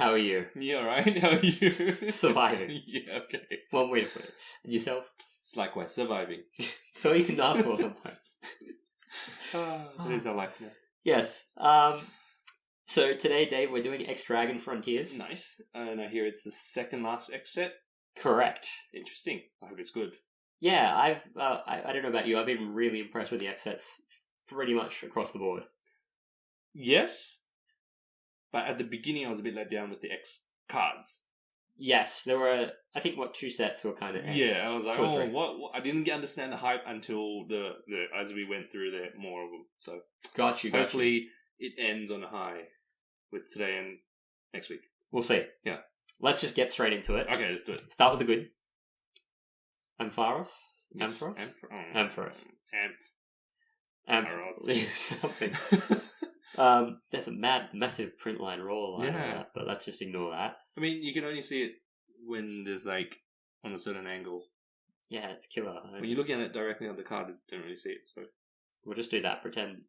How are you? Yeah, alright. How are you? Surviving. Yeah, okay. One way to put it. And yourself? It's likewise surviving. So you can ask for sometimes. That is our life now. Yes. So today, Dave, we're doing X Dragon Frontiers. Nice. And I hear it's the second last X set. Correct. Interesting. I hope it's good. Yeah, I don't know about you, I've been really impressed with the X sets pretty much across the board. Yes. But at the beginning, I was a bit let down with the X cards. Yes, there were, I think, two sets were kind of... Yeah, I was like, three. what? I didn't understand the hype until the as we went through more of them. So Got you. Hopefully it ends on a high with today and next week. We'll see. Yeah. Let's just get straight into it. Okay, let's do it. Start with the good. Ampharos? Yes. Ampharos. Ampharos. Something. There's a massive print line roll line on that, but let's just ignore that. I mean, you can only see it when there's like on a certain angle. Yeah, it's killer. When you're looking at it directly on the card, you don't really see it. So we'll just do that. Pretend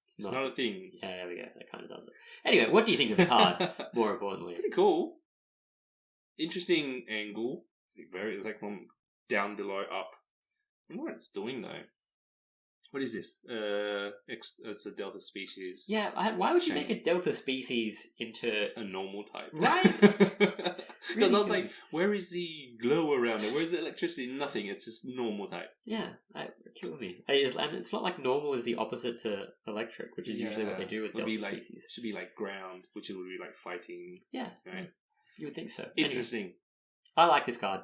it's not a thing. Yeah, there we go. That kind of does it. Anyway, what do you think of the card? More importantly, pretty cool. Interesting angle. It's like from down below up. I wonder what it's doing though. What is this? It's a Delta Species. Yeah, why would you make a Delta Species into a normal type? Right? Because I was like, where is the glow around it? Where is the electricity? Nothing. It's just normal type. Yeah, it kills me. And it's not like normal is the opposite to electric, which is usually what they do with Delta Species. Should be like ground, which would be like fighting. Yeah, right? You would think so. Interesting. Anyway, I like this card.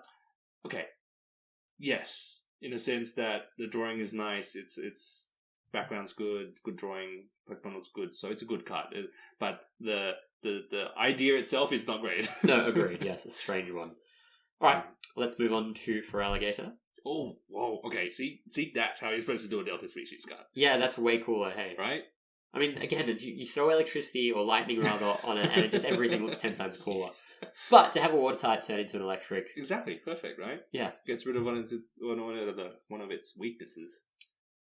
Okay. Yes. In a sense that the drawing is nice, its background's good drawing, Pokemon looks good, so it's a good card. But the idea itself is not great. No, agreed. Yes, it's a strange one. All right, let's move on to Feraligatr. Oh, whoa. Okay, see, that's how you're supposed to do a Delta Species card. Yeah, that's way cooler. Hey, right? I mean, again, you throw electricity or lightning rather on it, and it just everything looks 10 times cooler. But to have a water type turn into an electric, exactly perfect, right? Yeah, gets rid of one of its weaknesses.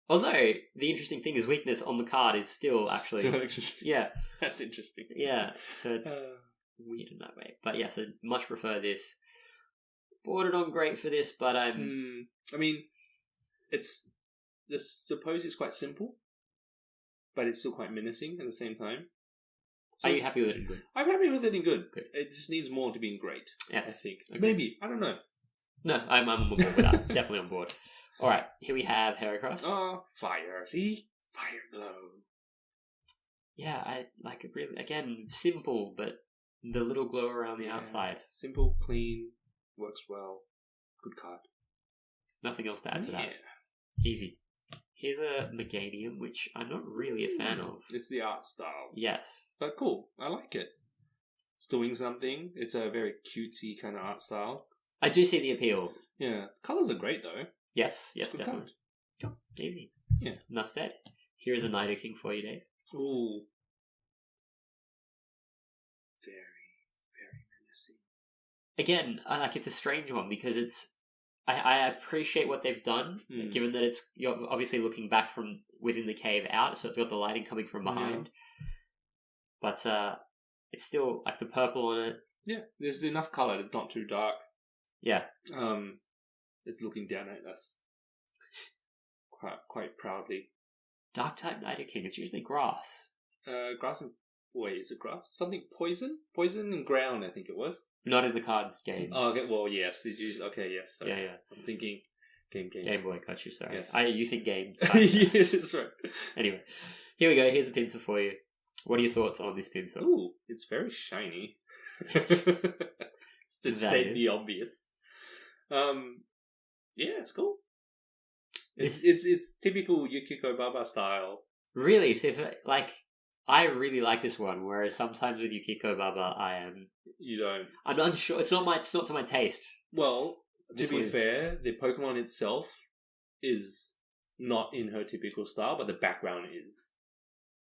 Although the interesting thing is, weakness on the card is still actually yeah, that's interesting. Yeah, so it's weird in that way. But yes, I much prefer this. Bordered on great for this, but I mean, the pose is quite simple, but it's still quite menacing at the same time. So are you happy with it in good? I'm happy with it in good. Good. It just needs more to be in great. Yes. I think. Okay. Maybe. I don't know. No, I'm on board with that. Definitely on board. Alright, here we have Heracross. Oh, fire. See? Fire glow. Yeah, I like it really. Again, simple, but the little glow around the outside. Simple, clean, works well. Good card. Nothing else to add to that. Easy. Here's a Meganium, which I'm not really a fan of. It's the art style. Yes. But cool. I like it. It's doing something. It's a very cutesy kind of art style. I do see the appeal. Yeah. Colours are great, though. Yes, definitely. Cool. Easy. Yeah. Enough said. Here's a Nidoking for you, Dave. Ooh. Very, very menacing. Again, it's a strange one because it's... I appreciate what they've done, given that you're obviously looking back from within the cave out, so it's got the lighting coming from behind. Yeah. But it's still, like, the purple on it. Yeah, there's enough colour. It's not too dark. Yeah. It's looking down at us quite proudly. Dark-type Nidoking, it's usually grass. Grass and... Wait, is it grass? Something poison? Poison and ground, I think it was. Not in the cards games. Oh, okay. Well, yes. It's used... Okay, yes. Sorry. Yeah. I'm thinking games. Game Boy, got you, sorry. Yes. You think game. Yes, that's right. Anyway, here we go. Here's a pincer for you. What are your thoughts on this pincer? Ooh, it's very shiny. To state the obvious. Yeah, it's cool. It's typical Yukiko Baba style. Really? So I really like this one, whereas sometimes with Yukiko Baba, You don't. I'm unsure. It's not to my taste. Well, to be fair, the Pokemon itself is not in her typical style, but the background is.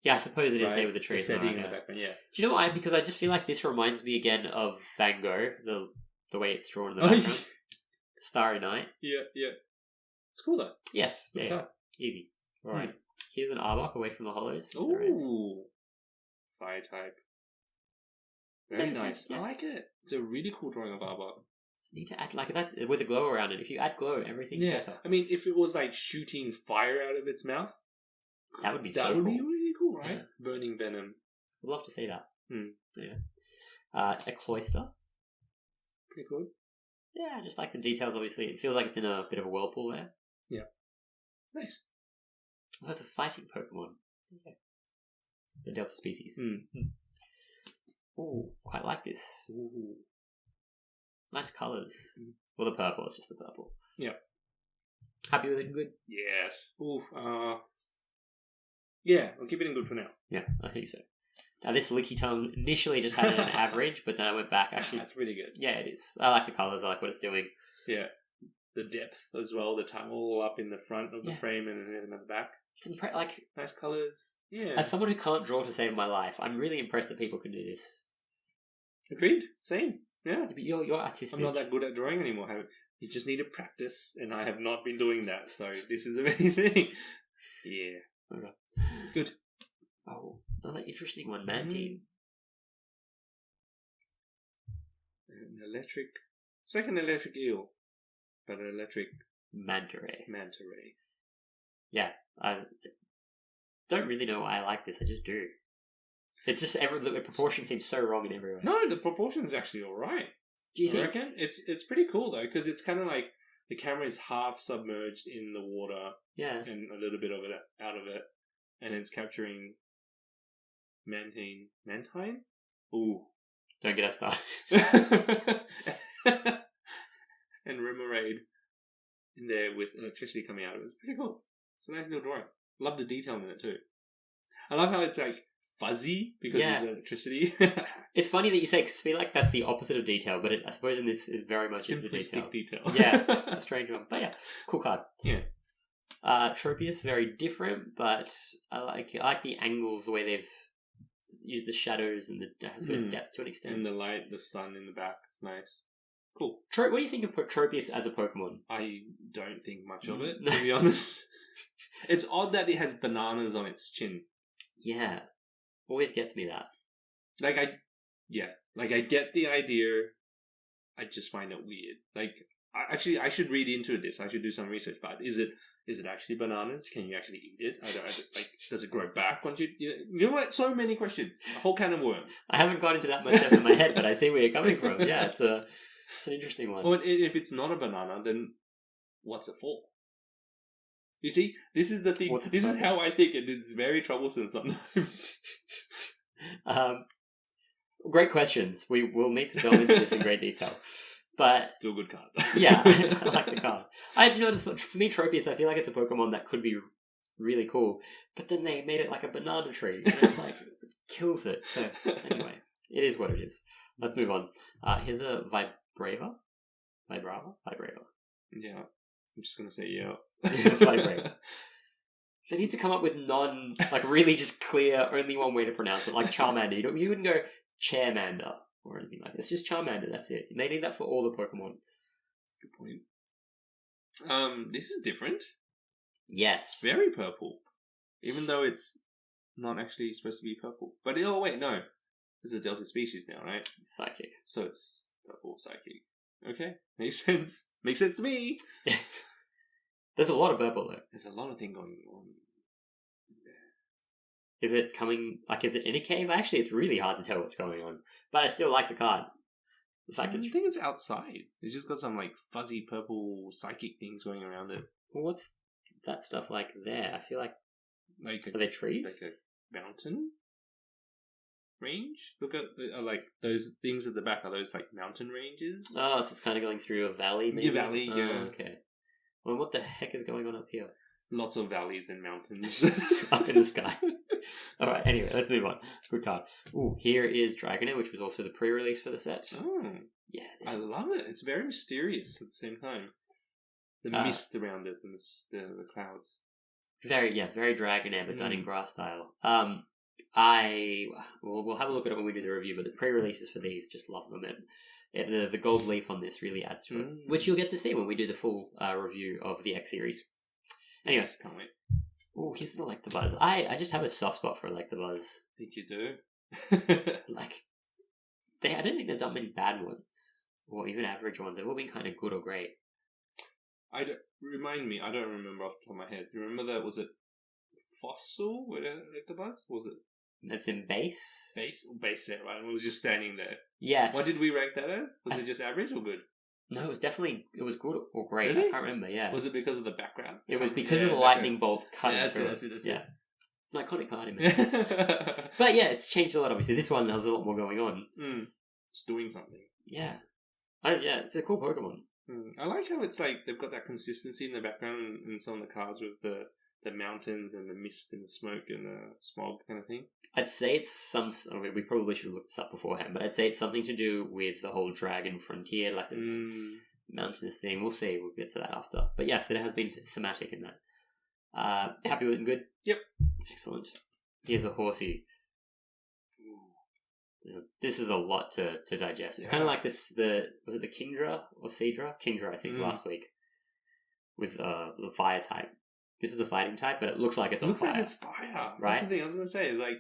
Yeah, I suppose it is here with the trees. The setting in the background, yeah. Do you know why? Because I just feel like this reminds me again of Van Gogh, the way it's drawn in the background. Starry Night. Yeah. It's cool though. Yes. Yeah. Easy. Alright. Here's an Arbok away from the hollows. Ooh. Fire type. Very Makes nice. sense, yeah. I like it. It's a really cool drawing of Arbok. Just need to add like that's with a glow around it. If you add glow, everything's better. I mean, if it was like shooting fire out of its mouth, That would be that so would cool. be really cool, right? Yeah. Burning venom. I'd love to see that. Yeah. A cloister. Pretty good. Yeah, just like the details. Obviously, it feels like it's in a bit of a whirlpool there. Yeah. Nice. Oh, that's a fighting Pokemon. Okay. The Delta Species. Ooh, quite like this. Ooh. Nice colours. Well, the purple. It's just the purple. Yeah. Happy with it? Good? Yes. Ooh. Yeah, I'll keep it in good for now. Yeah, I think so. Now, this Licky Tongue initially just had an average, but then I went back. Actually, that's really good. Yeah, it is. I like the colours. I like what it's doing. Yeah. The depth as well. The tongue all up in the front of the frame and then at the back. It's like nice colours. Yeah. As someone who can't draw to save my life, I'm really impressed that people can do this. Agreed. Same. Yeah. But you're artistic. I'm not that good at drawing anymore. You just need to practice, and I have not been doing that. So this is amazing. Yeah. Okay. Good. Oh, another interesting one, Mantine. An electric. It's like an electric eel, but an electric Manta Ray. Yeah, I don't really know why I like this. I just do. It's just the proportion seems so wrong in every way. No, the proportion's actually all right. Do you think? I reckon it's pretty cool though, because it's kind of like the camera is half submerged in the water, and a little bit of it out of it, and it's capturing Mantine. Ooh, don't get us started. And Remoraid in there with electricity coming out of it. It's pretty cool. It's a nice little drawing. Love the detail in it too. I love how it's like fuzzy because there's electricity. It's funny that you say, because I feel like that's the opposite of detail, but I suppose in this is very much is the simplistic detail. Yeah, it's a strange one. But yeah, cool card. Yeah. Tropius, very different, but I like the angles, the way they've used the shadows and the depth to an extent. And the light, the sun in the back. It's nice. Cool. What do you think of Tropius as a Pokemon? I don't think much of it, to be honest. It's odd that it has bananas on its chin. Yeah. Always gets me that. I get the idea. I just find it weird. I should read into this. I should do some research. But is it actually bananas? Can you actually eat it? Does it grow back once you know what? So many questions. A whole can of worms. I haven't got into that much depth in my head, but I see where you're coming from. Yeah, it's an interesting one. Well, if it's not a banana, then what's it for? You see, this is the thing. This is how I think, and it's very troublesome sometimes. Great questions. We will need to delve into this in great detail. But still good card. Yeah, I like the card. For me, Tropius, I feel like it's a Pokemon that could be really cool, but then they made it like a banana tree, and it's like kills it. So anyway, it is what it is. Let's move on. Here's a Vibrava. Yeah, I'm just gonna say yeah. Vibrava. They need to come up with really just clear, only one way to pronounce it, like Charmander. You wouldn't go Chairmander or anything like this. Just Charmander, that's it. They need that for all the Pokemon. Good point. This is different. Yes. Very purple. Even though it's not actually supposed to be purple. But, oh wait, no. It's a Delta Species now, right? Psychic. So it's purple Psychic. Okay. Makes sense. Makes sense to me. There's a lot of purple though. There's a lot of thing going on. Is it coming, is it in a cave? Actually, it's really hard to tell what's going on. But I still like the card. The fact I think it's outside. It's just got some, fuzzy purple psychic things going around it. Well, what's that stuff like there? I feel like are they trees? Like a mountain range? Look at, those things at the back. Are those, mountain ranges? Oh, so it's kind of going through a valley, maybe? Yeah, valley, yeah. Oh, okay. Well, what the heck is going on up here? Lots of valleys and mountains. Up in the sky. Alright, anyway, let's move on. Good card. Ooh, here is Dragonair, which was also the pre-release for the set. Oh. Yeah. I love it. It's very mysterious at the same time. The mist around it and the clouds. Very Dragonair, but done in grass style. We'll have a look at it when we do the review, but the pre-releases for these, just love them. And the gold leaf on this really adds to it, which you'll get to see when we do the full review of the X series. Anyways, can't wait. Oh, here's an Electabuzz. I just have a soft spot for Electabuzz. I think you do. I don't think they've done many bad ones, or even average ones. They've all been kind of good or great. Remind me, I don't remember off the top of my head. You remember that, was it Fossil with Electabuzz? Was it? That's in base? Base set, right? It was just standing there. Yes. What did we rank that as? Was it just average or good? No, it was good or great. Really? I can't remember, yeah. Was it because of the background? It was because of the lightning bolt cutting through. That's it. It's an iconic card in many it. But yeah, it's changed a lot, obviously. This one has a lot more going on. It's doing something. Yeah. It's a cool Pokemon. I like how it's like they've got that consistency in the background in some of the cards with the mountains and the mist and the smoke and the smog kind of thing. I'd say it's we probably should have looked this up beforehand, but I'd say it's something to do with the whole dragon frontier, like this mountainous thing. We'll see. We'll get to that after. But yes, there has been thematic in that. Happy with it and good? Yep. Excellent. Here's a horsey. This is a lot to digest. It's kind of like was it the Kingdra or Seadra? Kingdra, I think, last week. With the fire type. This is a fighting type, but it looks like it's on fire. It looks like it's fire. Right? That's the thing I was going to say. Is like,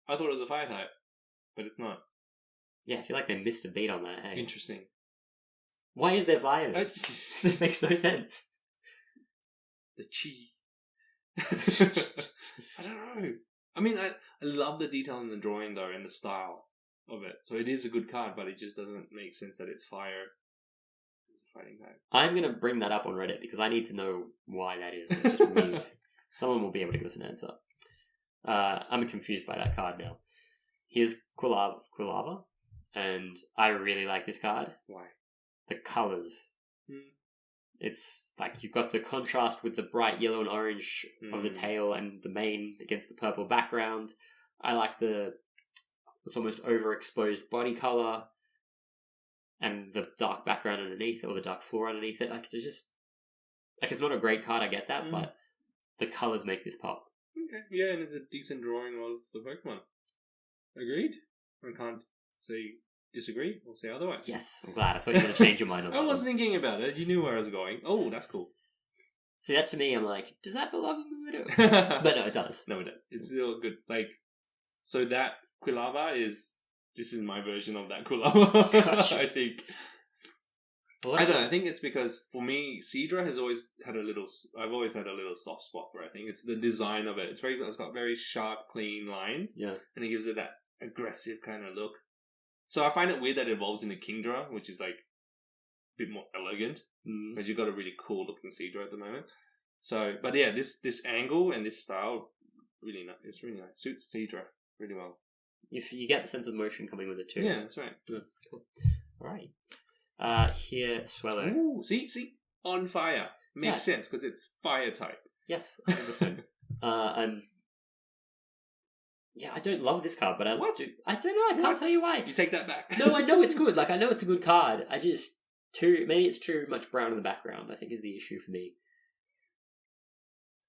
I thought it was a fire type, but it's not. Yeah, I feel like they missed a beat on that, hey? Interesting. Why is there fire then? This makes no sense. The chi. I don't know. I mean, I love the detail in the drawing, though, and the style of it. So it is a good card, but it just doesn't make sense that it's fire. It's a fighting type. I'm going to bring that up on Reddit because I need to know why that is. It's just weird. Someone will be able to give us an answer. I'm confused by that card now. Here's Quilava, and I really like this card. Why? The colours. It's like you've got the contrast with the bright yellow and orange of the tail and the mane against the purple background. I like it's almost overexposed body colour and the dark background underneath, or the dark floor underneath it. Like, it's just it's not a great card, I get that, but the colours make this pop. Okay, yeah, and it's a decent drawing of the Pokemon. Agreed? I can't say disagree or say otherwise. Yes, I'm glad. I thought you were going to change your mind on that. I was thinking about it. You knew where I was going. Oh, that's cool. See, that to me, I'm like, does that belong in the video? But no, it does. No, it does. It's still good. Like, so that Quilava this is my version of that Quilava. Gotcha. I think. I don't know. I think it's because, for me, Seadra has always had I've always had a little soft spot for it. I think it's the design of it. It's got very sharp, clean lines. Yeah. And it gives it that aggressive kind of look. So I find it weird that it evolves into Kingdra, which is like a bit more elegant, because you've got a really cool looking Seadra at the moment. So, but yeah, this angle and this style, really nice. It's really nice. Suits Seadra really well. If you get the sense of motion coming with it too. Yeah, that's right. Yeah. Cool. Alright. Here, Swellow. Ooh, see, on fire. Makes sense because it's fire type. Yes, 100%. Yeah, I don't love this card, but I don't know. I can't tell you why. You take that back. No, I know it's good. Like, I know it's a good card. I just maybe it's too much brown in the background, I think, is the issue for me.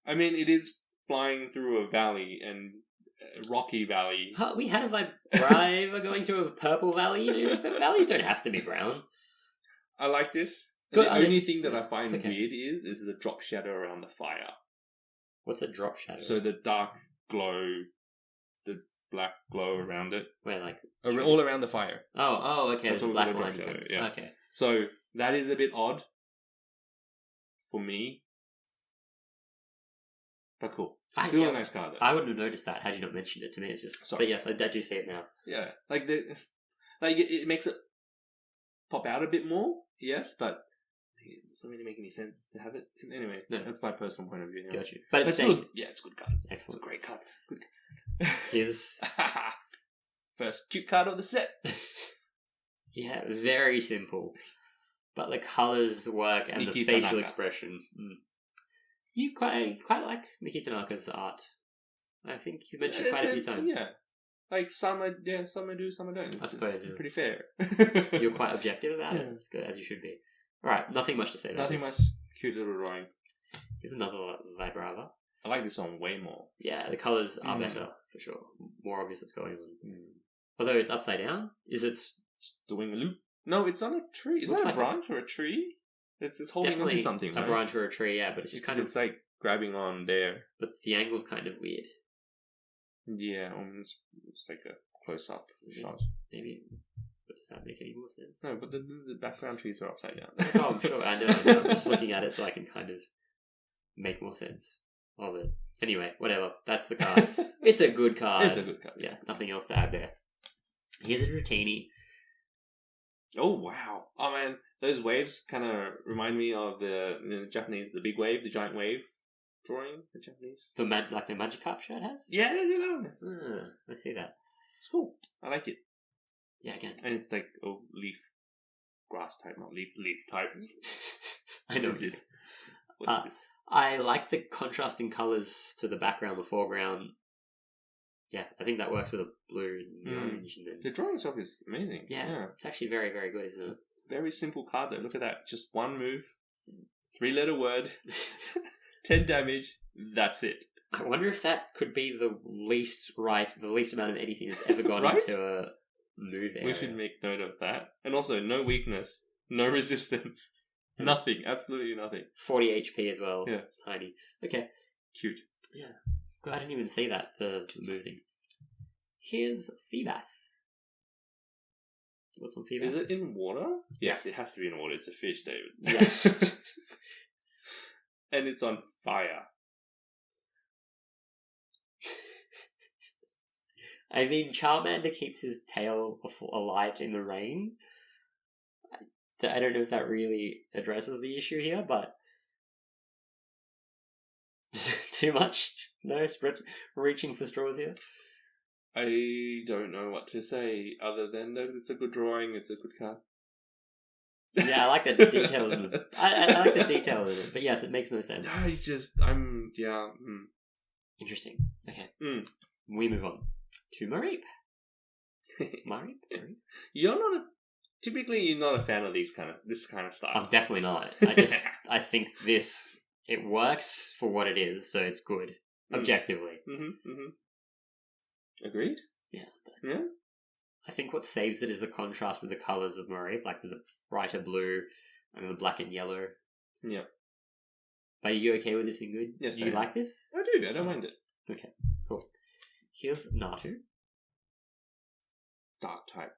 I mean, it is flying through a valley, and a rocky valley. We had a Vibraver going through a purple valley. But valleys don't have to be brown. I like this. Good, the only thing that I find weird is the drop shadow around the fire. What's a drop shadow? So the dark glow, the black glow around it. Where, like... all around the fire. Oh, okay. That's There's a black drop line. shadow, yeah. Okay. So that is a bit odd for me. But cool. Still a nice card, though. I wouldn't have noticed that had you not mentioned it to me. It's just... Sorry. But yes, I do see it now. Yeah. It makes it pop out a bit more, yes, but it doesn't really make any sense to have it. Anyway, that's my personal point of view. Anyway. Got you. But it's still, it's a good card. Excellent. It's a great card. Good. Is first cute card of the set. Yeah, very simple. But the colours work and the facial expression. You quite like Miki Tanaka's art. I think you mentioned quite a few times. Yeah. Like, some I do, some I don't. I suppose. It's pretty fair. You're quite objective about it. It's good, as you should be. Alright, nothing much to say about Nothing this. much. Cute little drawing. Here's another Vibrava. I like this one way more. Yeah, the colours are better, for sure. More obvious what's going on. Although it's upside down. Is it... It's doing a loop. No, it's on a tree. Is that a branch or a tree? It's holding onto something, right? A branch or a tree, yeah, but it's just kind of... It's like grabbing on there. But the angle's kind of weird. Yeah, it's like a close-up shot. Maybe. Does that make any more sense? No, but the background trees are upside down. Oh, I'm sure. I know. I'm just looking at it so I can kind of make more sense of it. Anyway, whatever. That's the card. It's a good card. It's a good card. Yeah, nothing else to add there. Here's a Dratini. Oh, wow. Oh, man. Those waves kind of remind me of the Japanese, the big wave, the giant wave drawing, the Japanese. Like the Magikarp shirt has? Yeah, yeah. I see that. It's cool. I like it. Yeah, again. And it's like, leaf, grass type, not leaf type. I know What is this? What is this? I like the contrasting colours to the background, the foreground. Yeah, I think that works with a blue and orange. And then... The drawing itself is amazing. Yeah, it's actually very, very good, isn't it? Very simple card though. Look at that. Just one move, 3-letter word, 10 damage. That's it. I wonder if that could be the least amount of anything that's ever gone right? into a move area. We should make note of that. And also, no weakness, no resistance, nothing, absolutely nothing. 40 HP as well. Yeah. Tiny. Okay. Cute. Yeah. God, I didn't even see that, the moving. Here's Feebas. What's on Feebas? Is it in water? Yes. It has to be in water. It's a fish, David. Yes. And it's on fire. I mean, Charmander keeps his tail alight in the rain. I don't know if that really addresses the issue here, but... Too much? No? Reaching for straws here? I don't know what to say other than that it's a good drawing, it's a good card. Yeah, I like the details in it. I like the detail in it, but yes, it makes no sense. Interesting. Okay. We move on to Mareep. Mareep? Typically you're not a fan of this kind of stuff. I'm definitely not. I think it works for what it is, so it's good. Objectively. Agreed? Yeah. Yeah? I think what saves it is the contrast with the colours of Mareep, like the brighter blue and the black and yellow. Yeah. Are you okay with this and good? Yes, Do you like this? I do. I don't mind it. Okay, cool. Here's Natu. Dark type.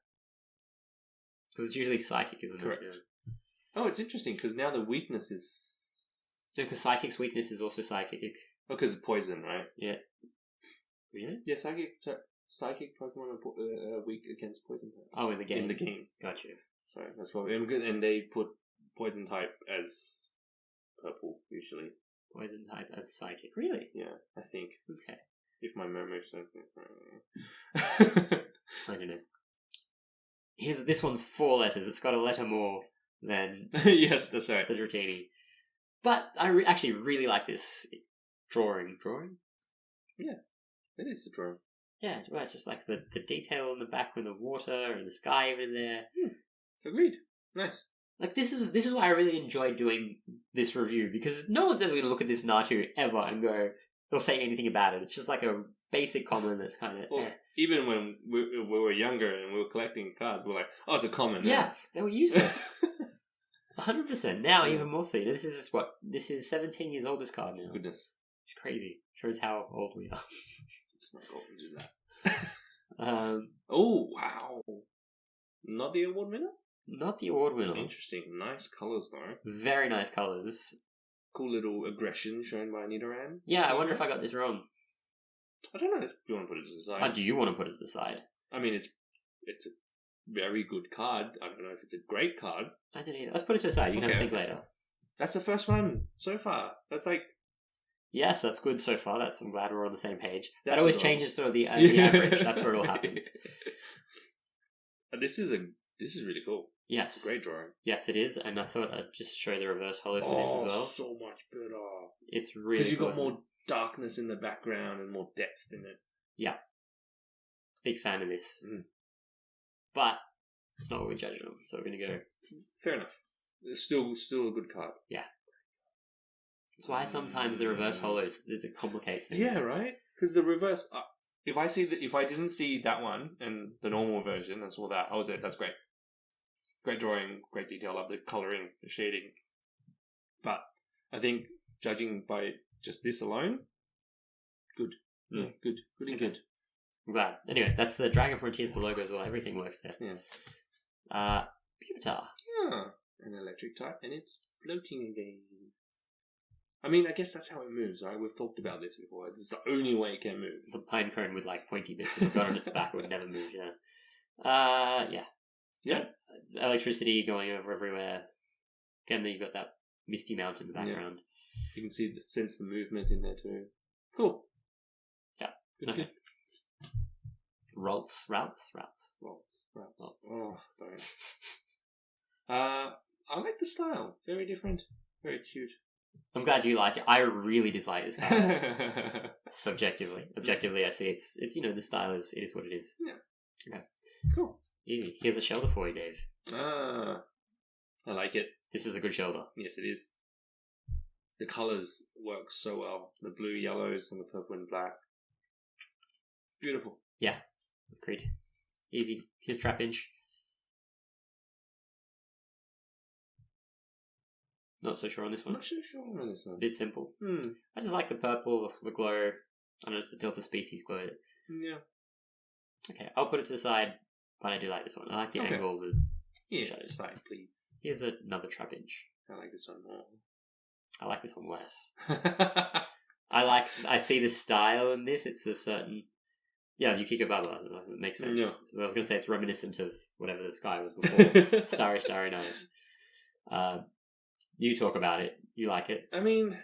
Because it's usually psychic, isn't Correct. it? Yeah. Oh, it's interesting because now the weakness is... No, because Psychic's weakness is also psychic. Oh, because of poison, right? Yeah. Really? Yeah, psychic Pokemon are weak against poison type. Oh, in the game? In the game. Gotcha. So that's why... And they put poison type as purple, usually. Poison type as psychic. Really? Yeah, I think. Okay. If my memory serves me. I don't know. This one's 4 letters. It's got a letter more than yes, that's right. the Dratini. But I actually really like this drawing. Drawing? Yeah, it is a drawing. Yeah, well, it's just like the detail in the back with the water and the sky even there. Agreed. Nice. Like this is why I really enjoyed doing this review, because no one's ever going to look at this Natu ever and go or say anything about it. It's just like a basic common that's kind of even when we were younger and we were collecting cards, we were like, oh, it's a common. Yeah, they were useless. 100%. Now even more so. This is 17 years old. This card now. Goodness, it's crazy. Shows how old we are. It's not going to do that. um. Oh wow! Not the award winner. Not the award winner. Interesting. Nice colours though. Very nice colours. Cool little aggression shown by Nidoran. Yeah, I wonder if I got this wrong. I don't know. Do you want to put it to the side? Oh, do you want to put it to the side? I mean, it's a very good card. I don't know if it's a great card. I don't either. Let's put it to the side. You can have a think later. That's the first one so far. That's like... Yes, that's good so far. I'm glad we're on the same page. That That's always all. changes to the average. That's where it all happens. This is really cool. Yes. Great drawing. Yes, it is. And I thought I'd just show the reverse holo for this as well. So much better. It's really because you've got good. more darkness in the background and more depth in it. Yeah. Big fan of this. Mm. But it's not what we judge them, so we're going to go... Fair enough. It's still a good card. Yeah. That's why sometimes the reverse holos, it complicates things. Yeah, right? Because the reverse... if I didn't see that one and the normal version and saw that, I was it. That's great. Great drawing, great detail of the colouring, the shading. But I think judging by just this alone, good. Yeah, good. Good and good. I'm glad. Anyway, that's the Dragon Frontiers, the logo as well. Everything works there. Yeah. Pupitar. Yeah, an electric type, and it's floating again. I mean, I guess that's how it moves, right? We've talked about this before. It's the only way it can move. It's a pine cone with like pointy bits. If it got on its back, it would never move. Yeah. Yeah. Yeah. Electricity going over everywhere. Again, then you've got that misty mountain in the background. You can sense the movement in there too. Cool. Yeah. Good, okay. good. Routes. Oh, don't. I like the style. Very different. Very cute. I'm glad you like it. I really dislike this card. Subjectively. Objectively, I see it's the style is what it is. Yeah. Okay. Cool. Easy. Here's a shelter for you, Dave. I like it. This is a good shelter. Yes, it is. The colours work so well. The blue, yellows, and the purple and black. Beautiful. Yeah. Agreed. Easy. Here's Trapinch. Not so sure on this one. Not so sure on this one. Bit simple. I just like the purple, the glow. I know it's the Delta Species glow. Yeah. Okay, I'll put it to the side, but I do like this one. I like the angle of the shadows. Side, please. Here's another Trapinch. I like this one more. I like this one less. I see the style in this. It's a certain... Yeah, Yukiko Baba. It makes sense. Yeah. I was going to say it's reminiscent of whatever the sky was before. Starry Night. You talk about it. You like it. I mean,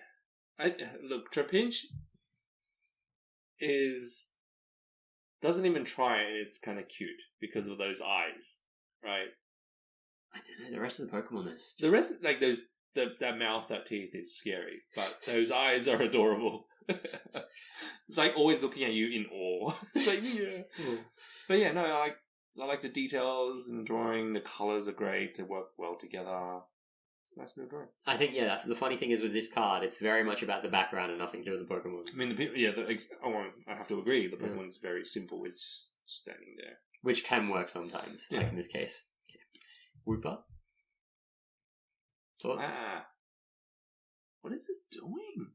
look, Trapinch doesn't even try, and it's kind of cute because of those eyes, right? I don't know. The rest of the Pokemon is the rest, like those, that mouth, that teeth is scary, but those eyes are adorable. It's like always looking at you in awe. It's like, yeah. But yeah, no, I like the details in the drawing. The colours are great. They work well together. It's a nice little drawing. I think, yeah, the funny thing is with this card, it's very much about the background and nothing to do with the Pokemon. I mean, I have to agree. The Pokemon's very simple. It's just standing there. Which can work sometimes, like in this case. Okay. Wooper? Thoughts? What is it doing?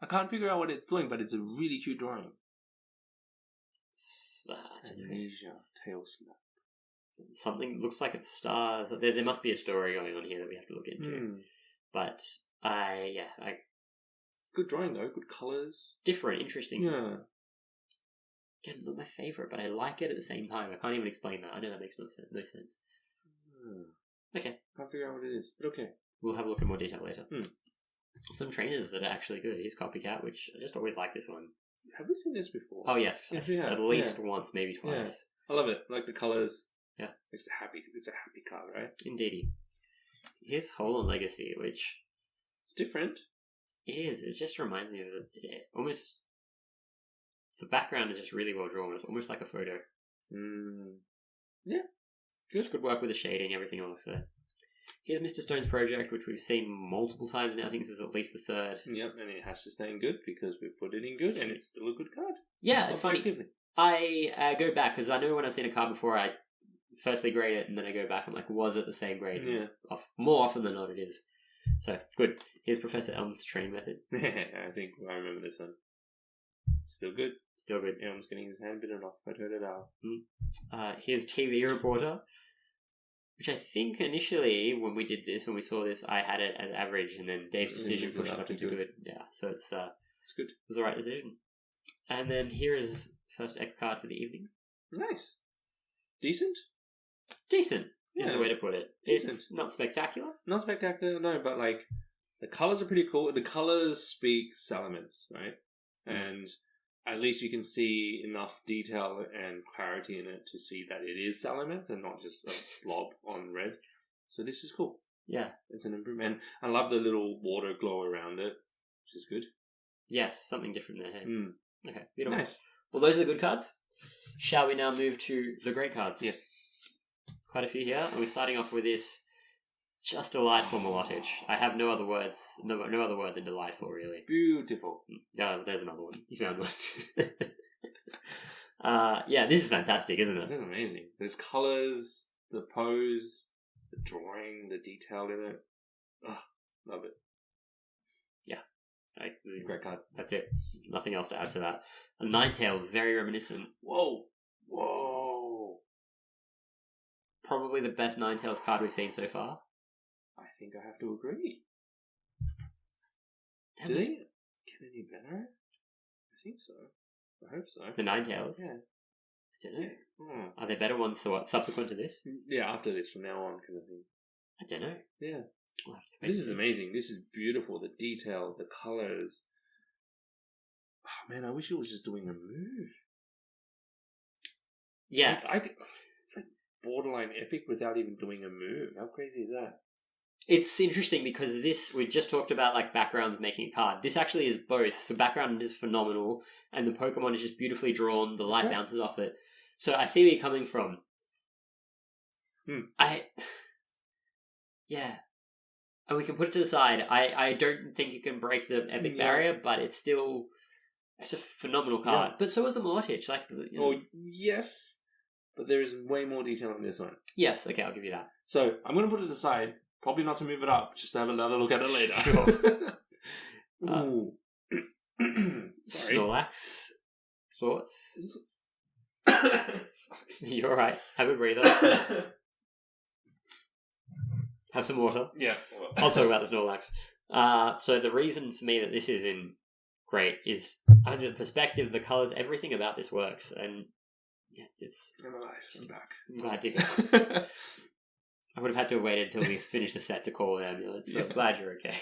I can't figure out what it's doing, but it's a really cute drawing. Amnesia, tail snap. Something looks like it's stars. There must be a story going on here that we have to look into. But good drawing though. Good colours. Different, interesting. Yeah. Again, not my favourite, but I like it at the same time. I can't even explain that. I know that makes no sense. Okay. Can't figure out what it is, but okay. We'll have a look in more detail later. Some trainers that are actually good. Here's Copycat, which I just always like this one. Have we seen this before? Oh yes, at least once, maybe twice. Yeah. I love it. I like the colours. Yeah, it's a happy card, right? Indeedy. Here's Hole on Legacy, which it's different. It is. It just reminds me of almost. The background is just really well drawn. It's almost like a photo. Yeah, good work with the shading. Everything else there. Here's Mr. Stone's project, which we've seen multiple times now. I think this is at least the third. Yep, and it has to stay in good because we put it in good, and it's still a good card. Yeah, it's funny. I go back because I know when I've seen a card before, I firstly grade it, and then I go back. I'm like, was it the same grade? Yeah. More often than not, it is. So good. Here's Professor Elm's training method. I think I remember this one. Still good. Still good. Elm's getting his hand bitten off. I turned it out. Here's TV Reporter. Which I think initially, when we saw this, I had it as average, and then Dave's decision pushed it up into good. Yeah, so it's good. It was the right decision. And then here is first X card for the evening. Nice. Decent is the way to put it. Decent. It's not spectacular. Not spectacular, no, but like the colours are pretty cool. The colours speak Salamence, right? And at least you can see enough detail and clarity in it to see that it is Salamence and not just a blob on red. So this is cool. Yeah. It's an improvement. I love the little water glow around it, which is good. Yes, something different there. Hey? Okay, beautiful. Nice. Well, those are the good cards. Shall we now move to the great cards? Yes. Quite a few here. And we're starting off with this just delightful Milotic. I have no other words. No other word than delightful, really. Beautiful. There's another one. You found one. Yeah, this is fantastic, isn't it? This is amazing. There's colours, the pose, the drawing, the detail in it. Love it. Yeah. Great card. That's it. Nothing else to add to that. And Ninetales, very reminiscent. Whoa. probably the best Ninetales card we've seen so far. I think I have to agree. Damn Do it. they get any better? I think so. I hope so. The Ninetales? Yeah. I don't know. Hmm. Are there better ones subsequent to this? Yeah, after this, from now on, kind of thing. I don't know. Yeah. We'll have to This is amazing. This is beautiful. The detail, the colours. Oh, man, I wish it was just doing a move. Yeah. It's like borderline epic without even doing a move. How crazy is that? It's interesting because we just talked about like backgrounds making a card. This actually is both. The background is phenomenal and the Pokemon is just beautifully drawn. The light bounces off it. So I see where you're coming from. Yeah. And we can put it to the side. I don't think it can break the epic barrier, but it's a phenomenal card. Yeah. But so is the Mortich. Like, Oh, yes. But there is way more detail on this one. Yes, okay, I'll give you that. So, I'm going to put it aside. Probably not to move it up, just to have another look at it later. Sure. Ooh. Sorry. Snorlax. Thoughts? You're alright. Have a breather. Have some water. Yeah. I'll talk about the Snorlax. So the reason for me that this is in great is the perspective, the colours, everything about this works. And yeah, it's... I'm alive. I'm back. I'm glad to go. I would have had to have waited until we finished the set to call an ambulance, so I'm glad you're okay.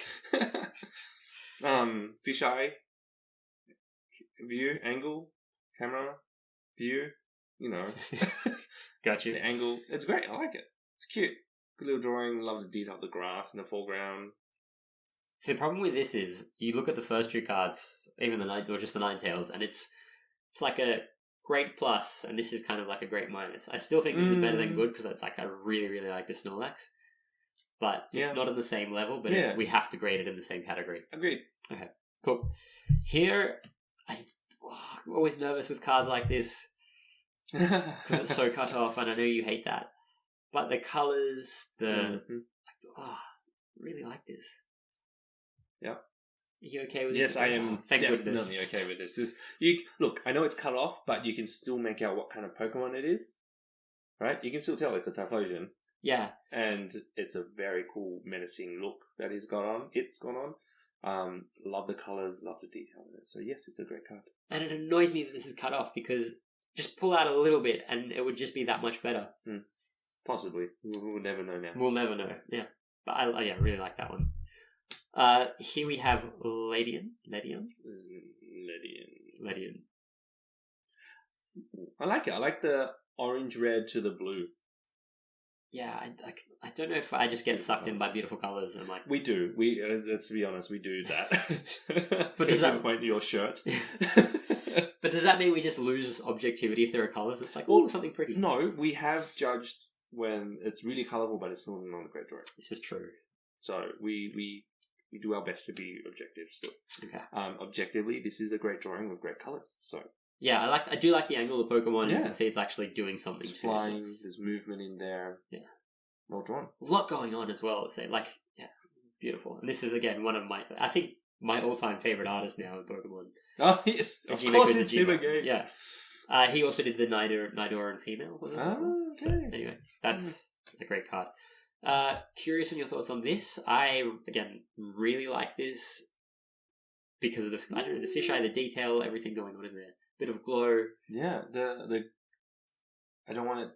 Fisheye, view, angle, camera, view, you know. Got you. The angle. It's great. I like it. It's cute. Good little drawing. Loves the detail of the grass in the foreground. See, the problem with this is you look at the first two cards, even or just the Ninetales, and it's like a great plus, and this is kind of like a great minus. I still think this is better than good because I really, really like the Snorlax, but it's not on the same level. But we have to grade it in the same category. Agreed. Okay, cool. Here, I'm always nervous with cards like this because it's so cut off, and I know you hate that. But the colours, really like this. Yep. Are you okay with this? Yes, I am definitely goodness. okay with this. Look, I know it's cut off, but you can still make out what kind of Pokemon it is. Right? You can still tell it's a Typhlosion. Yeah. And it's a very cool, menacing look that it's got on. Love the colours, love the detail in it. So yes, it's a great card. And it annoys me that this is cut off because just pull out a little bit and it would just be that much better. Possibly. We'll never know now. We'll never know, yeah. But I really like that one. Here we have Ledian. I like it. I like the orange-red to the blue. Yeah, I don't know if I just get sucked in by beautiful colours and I'm like... We do. Let's be honest, we do that. But does that point to your shirt? But does that mean we just lose objectivity if there are colours? It's like, oh, something pretty. No, we have judged when it's really colourful, but it's still not a great drawing. This is true. So we do our best to be objective still. Okay. Objectively, this is a great drawing with great colours. So yeah, I do like the angle of Pokemon. Yeah. You can see it's actually doing something. It's flying. There's movement in there. Yeah. Well drawn. There's a lot going on as well. It's like, yeah, beautiful. And this is again one of I think my all-time favorite artist now in Pokemon. Oh yes, of course it's him again. Yeah. He also did the Nidoran female. Was it? Oh, okay. So, anyway, that's a great card. Curious on your thoughts on this. I again really like this because of the fisheye, the detail, everything going on in there. Bit of glow. Yeah, the I don't want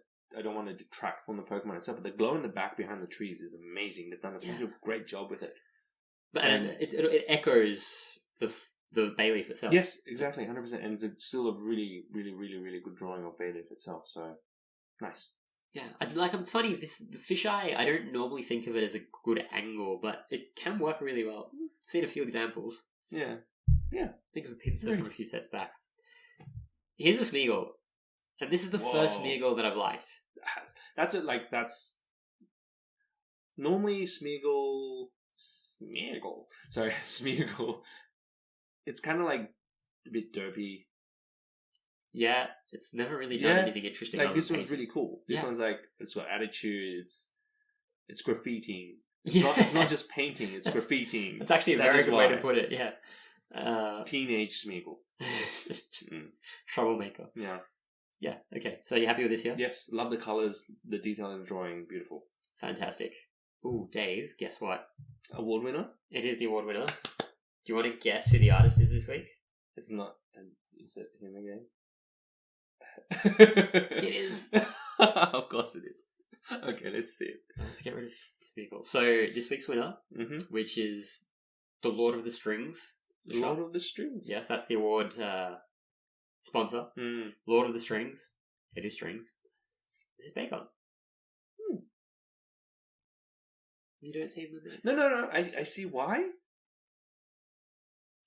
to detract from the Pokemon itself, but the glow in the back behind the trees is amazing. They've done such a great job with it. But and it echoes the Bayleaf itself. Yes, exactly, 100%. And it's still a really, really, really, really good drawing of Bayleaf itself. So nice. Yeah, it's funny. The fisheye, I don't normally think of it as a good angle, but it can work really well. I've seen a few examples. Yeah. Think of a Pinsir from a few sets back. Here's a Smeagol, and this is the first Smeagol that I've liked. That's it. Like that's normally Smeagol. It's kind of like a bit derpy. Yeah, it's never really done anything interesting. Like this one's really cool. This one's like it's got attitude. It's graffitiing. It's not just painting. It's graffitiing. It's actually a very good way to put it. Yeah. Teenage Smeagol. Troublemaker. Yeah. Yeah, okay. So you happy with this here? Yes, love the colours, the detail in the drawing, beautiful. Fantastic. Ooh, Dave, guess what? Award winner? It is the award winner. Do you want to guess who the artist is this week? It's not. Is it him again? It is. Of course it is. Okay, let's see it. Let's get rid of this vehicle. So this week's winner, which is the Lord of the Strings. The Lord of the Strings? Yes, that's the award sponsor. Lord of the Strings. They do strings. This is Bacon. You don't see them? No. I see why.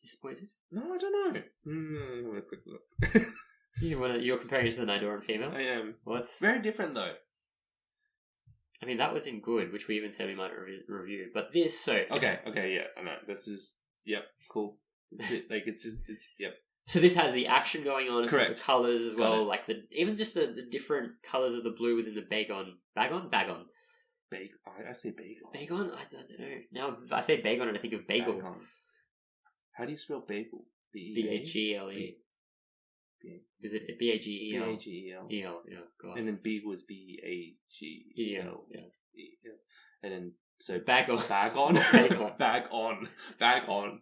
Disappointed? No, I don't know. Have a quick look. You're comparing it to the Nidoran female? I am. Well, that's very different though. I mean, that was in good, which we even said we might review. But this, so okay, yeah, I know. This is cool. It's yep. So this has the action going on. It's got Correct. the colours as well, like even just the different colours of the blue within the Bagon. I say bagel. Bagon? I don't know. Now if I say Bagon and I think of bagel. Bagon. How do you spell bagel? B-A-G-L-E. Is it B-A-G-E-L? B-A-G-E-L. E-L, yeah. God. And then beagle was B-A-G-E-L. Yeah. And then so Bag on. Bag on. Bag on. Bag on.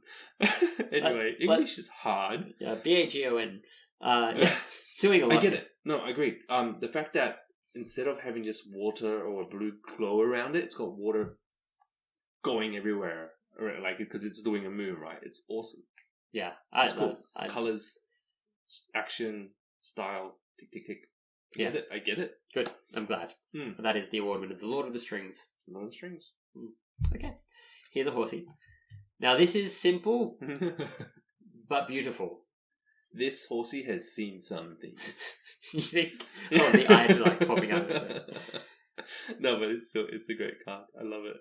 Anyway, English is hard. Yeah, B-A-G-O-N. Yeah, doing a lot. I get it. No, I agree. The fact that instead of having just water or a blue glow around it, it's got water going everywhere. Like, because it's doing a move, right? It's awesome. Yeah. It's cool. Colours, action, style, tick, tick, tick. I get it. Good. I'm glad. That is the award winner. The Lord of the Strings. Lord of the Strings. Okay. Here's a horsey. Now, this is simple, but beautiful. This horsey has seen some things. You think? Oh, the eyes are like popping out of it. No, but it's a great card. I love it.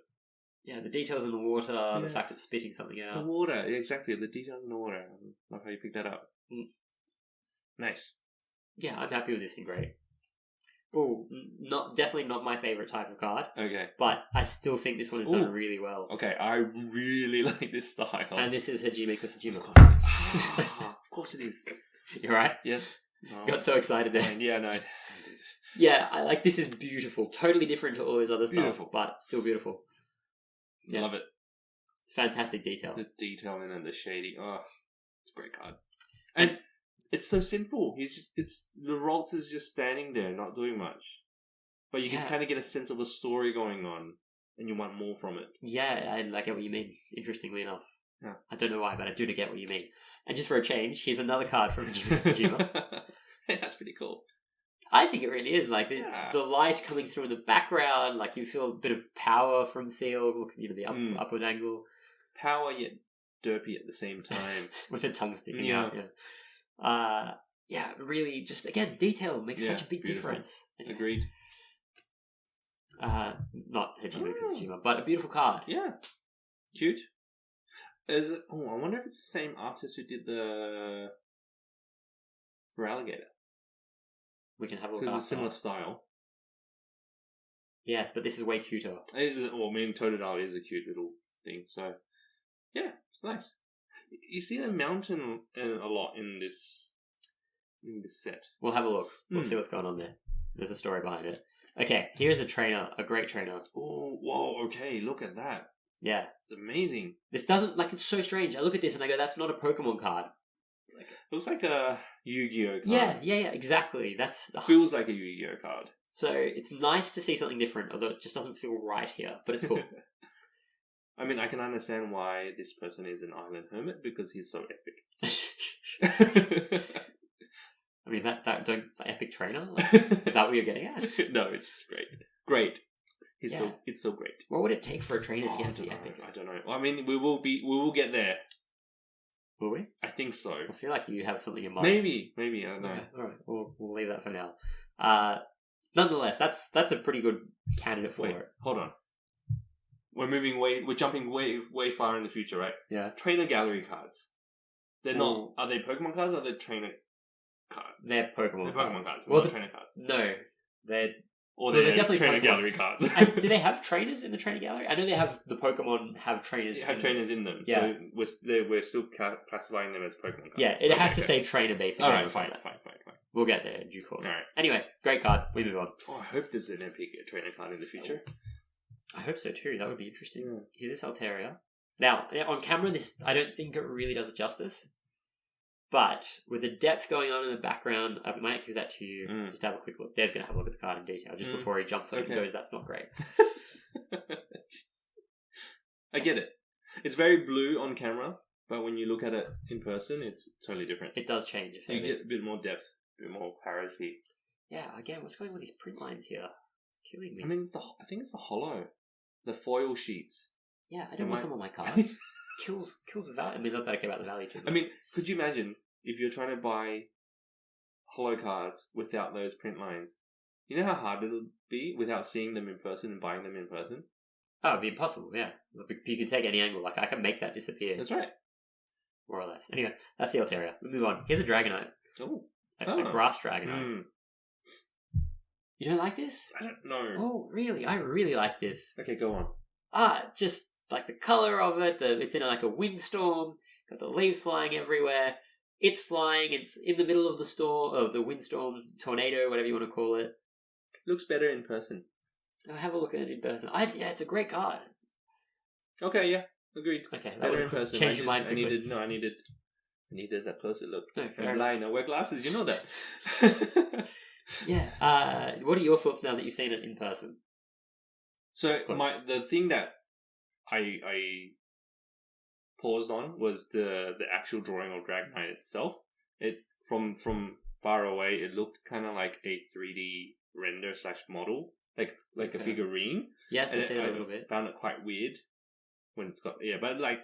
Yeah, the details in the water, the fact it's spitting something out. The water, exactly. The details in the water. I love how you picked that up. Nice. Yeah, I'm happy with this thing. Great. Oh, definitely not my favourite type of card. Okay. But I still think this one is done really well. Okay, I really like this style. And this is Hajime Kusajima. Of course it is. You're right? Yes. No. Got so excited there. Yeah, no, I did. Yeah, I like this is beautiful. Totally different to all his other stuff, but still beautiful. Yeah. Love it. Fantastic detail. The detail in it, the shading. Oh, it's a great card. And it's so simple. The Ralts is just standing there, not doing much. But you can kind of get a sense of a story going on, and you want more from it. Yeah, I get what you mean, interestingly enough. Yeah. I don't know why, but I do get what you mean. And just for a change, here's another card from Hajime. That's pretty cool. I think it really is. Like, the light coming through in the background, like, you feel a bit of power from Seal, look at the upward angle. Power, yet derpy at the same time. With the tongue sticking out, really, just, again, detail makes such a big difference. Yeah. Agreed. Not Hajime Kusajima, but a beautiful card. Yeah. Cute. I wonder if it's the same artist who did the for Alligator. We can have a look. So it's a similar style. Yes, but this is way cuter. Totodile is a cute little thing. So, yeah, it's nice. You see the mountain a lot in this set. We'll have a look. We'll see what's going on there. There's a story behind it. Okay, here's a trainer, a great trainer. Oh, whoa! Okay, look at that. Yeah, it's amazing. This doesn't it's so strange. I look at this and I go, "That's not a Pokemon card." It looks like a Yu-Gi-Oh card. Yeah, exactly. Feels like a Yu-Gi-Oh card. So it's nice to see something different, although it just doesn't feel right here. But it's cool. I mean, I can understand why this person is an island hermit because he's so epic. I mean, that epic trainer. Is that what you're getting at? No, it's just great. It's so great. What would it take for a trainer to get to be epic? I don't know. I mean, we will get there. Will we? I think so. I feel like you have something in mind. Maybe. I don't know. Okay. All right, we'll leave that for now. Nonetheless, that's a pretty good candidate for it. Hold on. We're jumping way far in the future, right? Yeah. Trainer gallery cards. They're not. Are they Pokemon cards or are they trainer cards? They're Pokemon. They're Pokemon cards. Well, not trainer cards. No, they're definitely trainer gallery cards. Do they have trainers in the trainer gallery? I know they have the Pokemon have trainers. They have trainers in them. Yeah. So we're still classifying them as Pokemon cards. Yeah, it has to say trainer basically. All right, fine. We'll get there in due course. Alright. Anyway, great card. We move on. Oh, I hope there's an epic trainer card in the future. I hope so too. That would be interesting. Here's this Altaria. Now, on camera, this I don't think it really does it justice. But with the depth going on in the background, I might give that to you. Just have a quick look. Dave's going to have a look at the card in detail just before he jumps on and goes, that's not great. I get it. It's very blue on camera, but when you look at it in person, it's totally different. It does change. You get a bit more depth, a bit more clarity. Yeah, again, what's going on with these print lines here? It's killing me. I mean, I think it's the hollow. The foil sheets. Yeah, I don't want them on my cards. kills the value. I mean, that's okay about the value too. I mean, could you imagine if you're trying to buy hollow cards without those print lines? You know how hard it would be without seeing them in person and buying them in person? Oh, it'd be impossible, yeah. You could take any angle. Like, I can make that disappear. That's right. More or less. Anyway, that's the Altaria. We move on. Here's a Dragonite. Oh. A grass Dragonite. You don't like this? I don't know. Oh, really? I really like this. Okay, go on. Just like the colour of it. It's in like a windstorm. Got the leaves flying everywhere. It's flying. It's in the middle of the storm, of the windstorm, tornado, whatever you want to call it. Looks better in person. I'll have a look at it in person. Yeah, it's a great card. Okay, yeah, agreed. Okay, that better was in person. Change your mind. I needed a closer look. No, I'm blind. I wear glasses. You know that. Yeah. What are your thoughts now that you've seen it in person? So the thing that I paused on was the actual drawing of Dragonite itself. It from far away, it looked kind of like a 3D render / model, like a figurine. Yes, I see that a little bit. Found it quite weird when it's got but like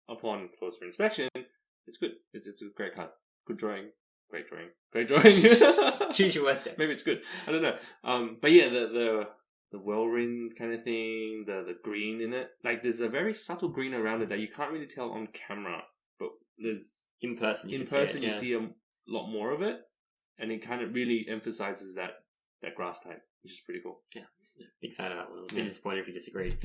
upon closer inspection, it's good. It's a great card. Good drawing. Great drawing. Choose your words. Maybe it's good. I don't know. But yeah, the whirlwind kind of thing, the green in it. Like there's a very subtle green around it that you can't really tell on camera, but there's in person. You see a lot more of it, and it kind of really emphasizes that grass type, which is pretty cool. Yeah, big fan of that one. I'll be disappointed if you disagreed.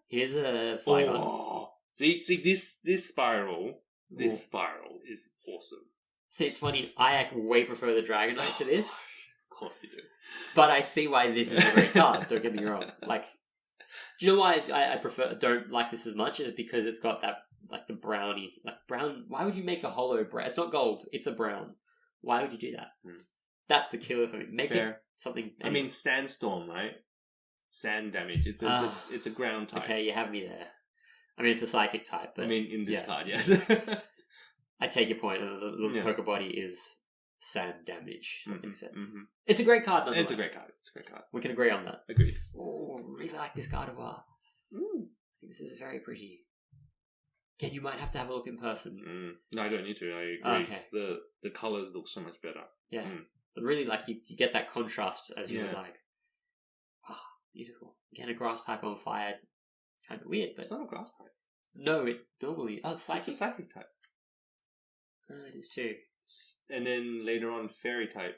Here's a Flygon. Oh, see this spiral. This spiral is awesome. See, it's funny. I way prefer the Dragonite to this. Of course you do. But I see why this is a great card. Don't get me wrong. Like, do you know why I don't like this as much? Is because it's got that like the brownie, like brown. Why would you make a hollow brown? It's not gold. It's a brown. Why would you do that? That's the killer for me. Make it something. I mean, sandstorm, right? Sand damage. It's a ground type. Okay, you have me there. I mean, it's a psychic type, but I mean, in this card, yes. I take your point. The poker body is sand damage. That makes sense. Mm-hmm. It's a great card, nonetheless. It's a great card. We can agree on that. Agreed. Oh, really like this Gardevoir. I think this is very pretty. Again, you might have to have a look in person. No, I don't need to. I agree. Okay. The colours look so much better. Yeah. But really, like, you get that contrast as you would like. Oh, beautiful. Again, a grass type on fire. Kind of weird, but... It's not a grass type. No, it normally... Oh, it's psychic? It's a psychic type. It is too. And then later on, fairy type.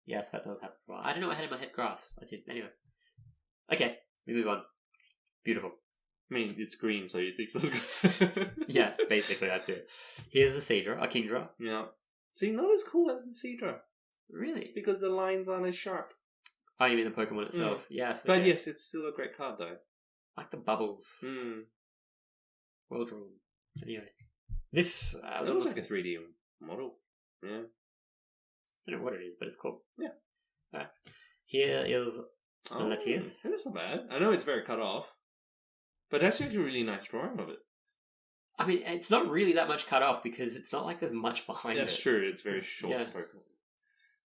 Yes, that does happen. I don't know. I had in my head grass. I did. Anyway. Okay, we move on. Beautiful. I mean, it's green, so you think so. Yeah, basically, that's it. Here's the Seadra, a Kingdra. Yeah. See, not as cool as the Seadra. Really? Because the lines aren't as sharp. Oh, you mean the Pokemon itself? Yes. But yes, it's still a great card, though. I like the bubbles. Well drawn. Anyway. This... it looks like a 3D model. Yeah. I don't know what it is, but it's cool. Yeah. Alright. Here is Latias. That's not bad. I know it's very cut off. But that's actually a really nice drawing of it. I mean, it's not really that much cut off because it's not like there's much behind it. That's true. It's very short.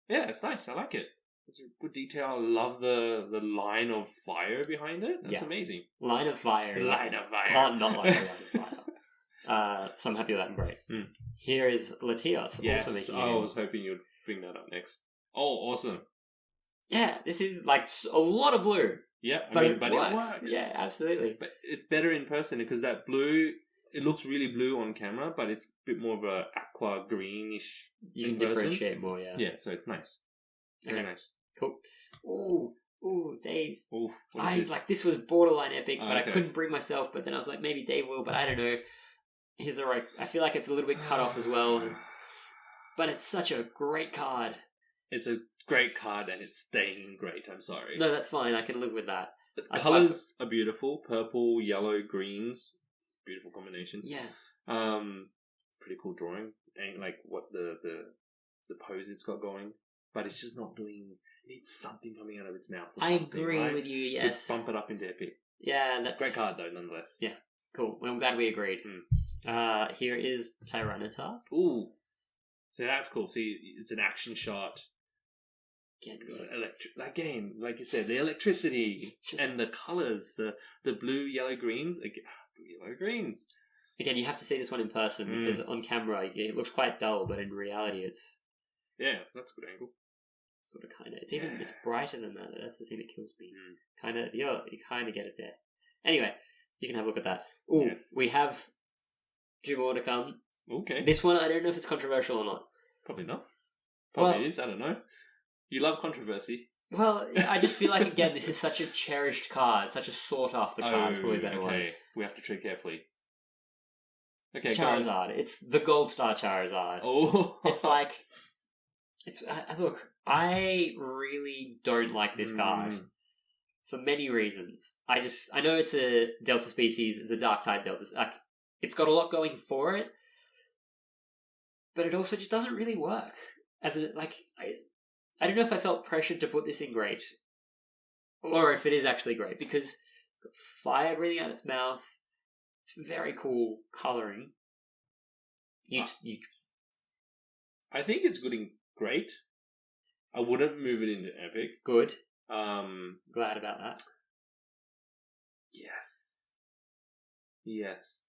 Yeah, it's nice. I like it. It's a good detail. I love the line of fire behind it. That's amazing. Line of fire. Line of fire. Can't not like a line of fire. So I'm happy with that and great. Here is Latios. Yes, also making I was hoping you'd bring that up next. Oh, awesome. Yeah, this is like a lot of blue. Yeah, but it works. Yeah, absolutely. But it's better in person because that blue, it looks really blue on camera, but it's a bit more of a aqua greenish. You can differentiate more, yeah. Yeah, so it's nice. Very nice. Cool. Ooh, Dave. Ooh, this was borderline epic, but I couldn't bring myself. But then I was like, maybe Dave will, but I don't know. Here's I feel like it's a little bit cut off as well, but it's such a great card. it's a great card and it's staying great. I'm sorry. No, that's fine. I can live with that. The colors are beautiful. Purple, yellow, greens. Beautiful combination. Yeah. Pretty cool drawing. And like what the pose it's got going. But it's just not doing... It needs something coming out of its mouth or I something, agree right? with you, yes. To bump it up into epic. Yeah, that's... Great card though, nonetheless. Yeah, cool. Well, I'm glad we agreed. Here is Tyranitar. Ooh. So that's cool. See, it's an action shot. Again, like you said, the electricity and the colours, the blue, yellow, greens. Yellow, greens. Again, you have to see this one in person because on camera it looks quite dull, but in reality it's... Yeah, that's a good angle. Sort of, kind of. It's brighter than that. That's the thing that kills me. Kind of, you kind of get it there. Anyway, you can have a look at that. Ooh, yes. We have two more to come. Okay. This one, I don't know if it's controversial or not. Probably not. Probably is. I don't know. You love controversy. Well, I just feel like, again, this is such a cherished card, such a sought-after card. It's probably a better one. We have to tread carefully. Okay, Charizard. It's the Gold Star Charizard. Oh. It's like... Look, I really don't like this card. For many reasons. I know it's a Delta species, it's a Dark-type Delta. It's got a lot going for it, but it also just doesn't really work. I don't know if I felt pressured to put this in great, or if it is actually great, because it's got fire breathing out its mouth. It's very cool colouring. I think it's good in great. I wouldn't move it into epic. Good. Glad about that. Yes.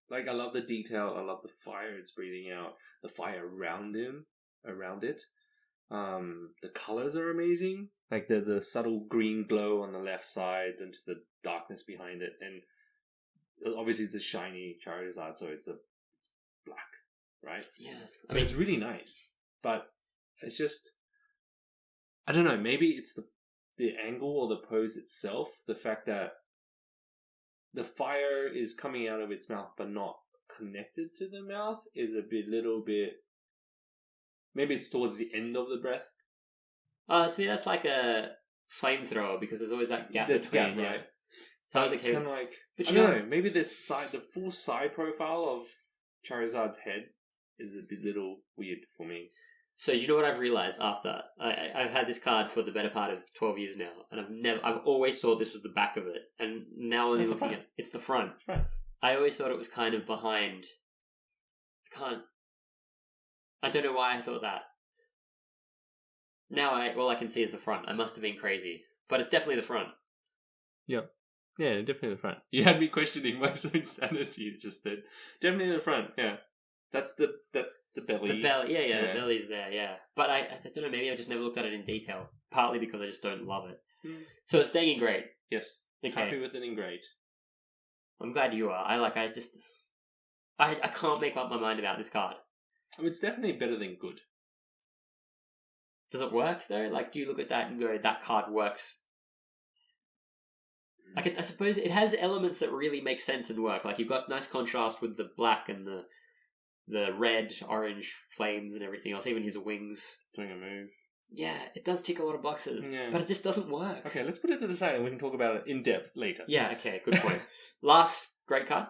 Like, I love the detail. I love the fire it's breathing out. The fire around it. The colours are amazing. Like the subtle green glow on the left side into the darkness behind it. And obviously it's a shiny Charizard, so it's a black, right? Yeah. So it's really nice. But it's just... I don't know, maybe it's the angle or the pose itself. The fact that the fire is coming out of its mouth but not connected to the mouth is little bit... Maybe it's towards the end of the breath. To me, that's like a flamethrower because there's always that gap between, right? So I was kind of like, but you know, maybe the full side profile of Charizard's head is a little weird for me. So you know what I've realized after I've had this card for the better part of 12 years now, and I've always thought this was the back of it, and now when I'm looking at it's the front. It's front. I always thought it was kind of behind. I don't know why I thought that. Now all I can see is the front. I must have been crazy. But it's definitely the front. Yep. Yeah, definitely the front. You had me questioning my own sanity just then. Definitely the front, yeah. That's the belly. The belly, yeah, the belly's there, yeah. But I don't know, maybe I just never looked at it in detail. Partly because I just don't love it. So it's staying in great. Yes. Okay. Happy with it in great. I'm glad you are. I can't make up my mind about this card. It's definitely better than good. Does it work though? Like, do you look at that and go, that card works? Like, I suppose it has elements that really make sense and work. Like, you've got nice contrast with the black and the red, orange flames and everything else. Even his wings doing a move. Yeah, it does tick a lot of boxes, but it just doesn't work. Okay, let's put it to the side and we can talk about it in depth later. Yeah, okay, good point. Last great card.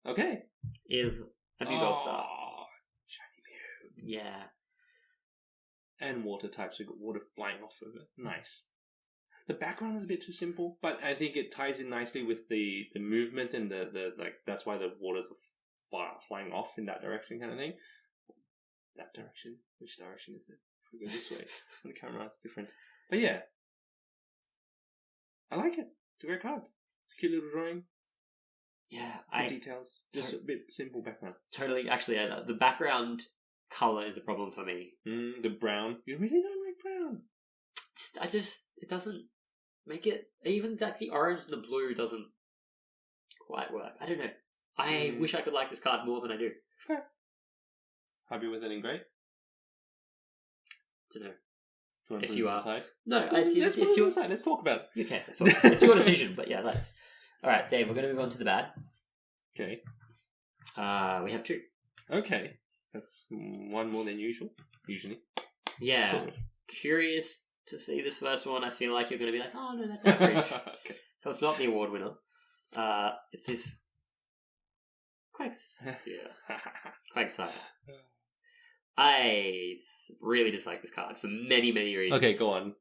Okay. Is a new Gold Star. Shiny Mew. Yeah. And water types, so we've got water flying off of it. Nice. The background is a bit too simple, but I think it ties in nicely with the movement and the that's why the waters are flying off in that direction kind of thing. That direction? Which direction is it? If we go this way on the camera, it's different. But yeah. I like it. It's a great card. It's a cute little drawing. Yeah. Details. Just a bit simple background. Totally. Actually, the background colour is the problem for me. The brown. You really don't like brown. It doesn't make it, even like the orange and the blue doesn't quite work. I don't know. I wish I could like this card more than I do. Okay. Happy with it in great? Don't know. Do you want to if you are. Aside? No, let's put it aside. Let's talk about it. Okay, it's your decision, but yeah, let's. Alright, Dave, we're going to move on to the bad. Okay. We have two. Okay. That's one more than usual, usually. Yeah. Sort of. curious to see this first one. I feel like you're going to be like, oh no, that's average. Okay. So it's not the award winner. It's this Quagsire. I really dislike this card for many, many reasons. Okay, go on.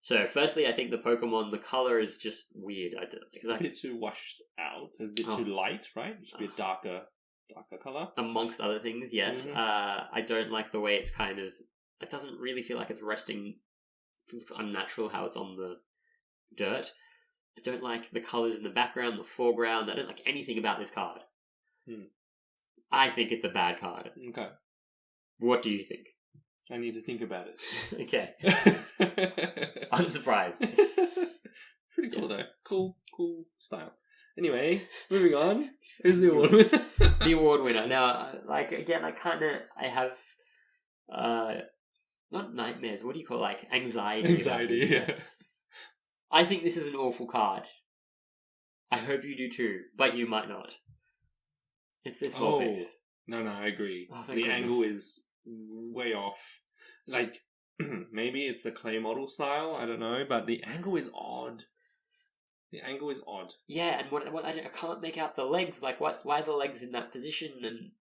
So, firstly, I think the Pokemon, the color is just weird. It's a bit too washed out, a bit too light, right? It should be a darker color. Amongst other things, yes. Mm-hmm. I don't like the way it's kind of... It doesn't really feel like it's resting. It looks unnatural how it's on the dirt. I don't like the colors in the background, the foreground. I don't like anything about this card. I think it's a bad card. Okay. What do you think? I need to think about it. Okay. Unsurprised. Pretty cool though. Cool style. Anyway, moving on. Who's the award winner? The award winner. Now, again, I have, not nightmares, what do you call it? Anxiety. Anxiety, yeah. I think this is an awful card. I hope you do too, but you might not. It's this Vulpix. No, I agree. Oh, the angle is way off. Maybe it's the clay model style, I don't know, but the angle is odd. Yeah, and what I can't make out the legs. Why are the legs in that position? And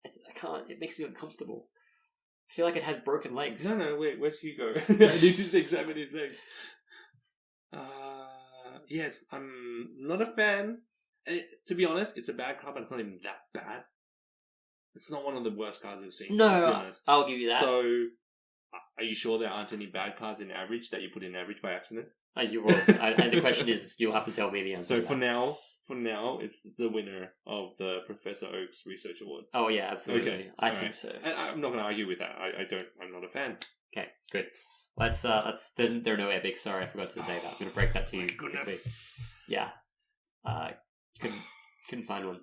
I can't. It makes me uncomfortable. I feel like it has broken legs. No, wait, where's Hugo? I need to examine his legs. Yes, I'm not a fan. And to be honest, it's a bad card, but it's not even that bad. It's not one of the worst cards we've seen. No, let's be honest. I'll give you that. So, are you sure there aren't any bad cards in average that you put in average by accident? You will. And the question is, you'll have to tell me the answer. So for now, it's the winner of the Professor Oak's Research Award. Oh yeah, absolutely. Okay. I think so. And I'm not going to argue with that. I'm not a fan. Okay, good. Let's then there are no epics. Sorry, I forgot to say that. I'm going to break that to you quickly. Yeah. Couldn't find one.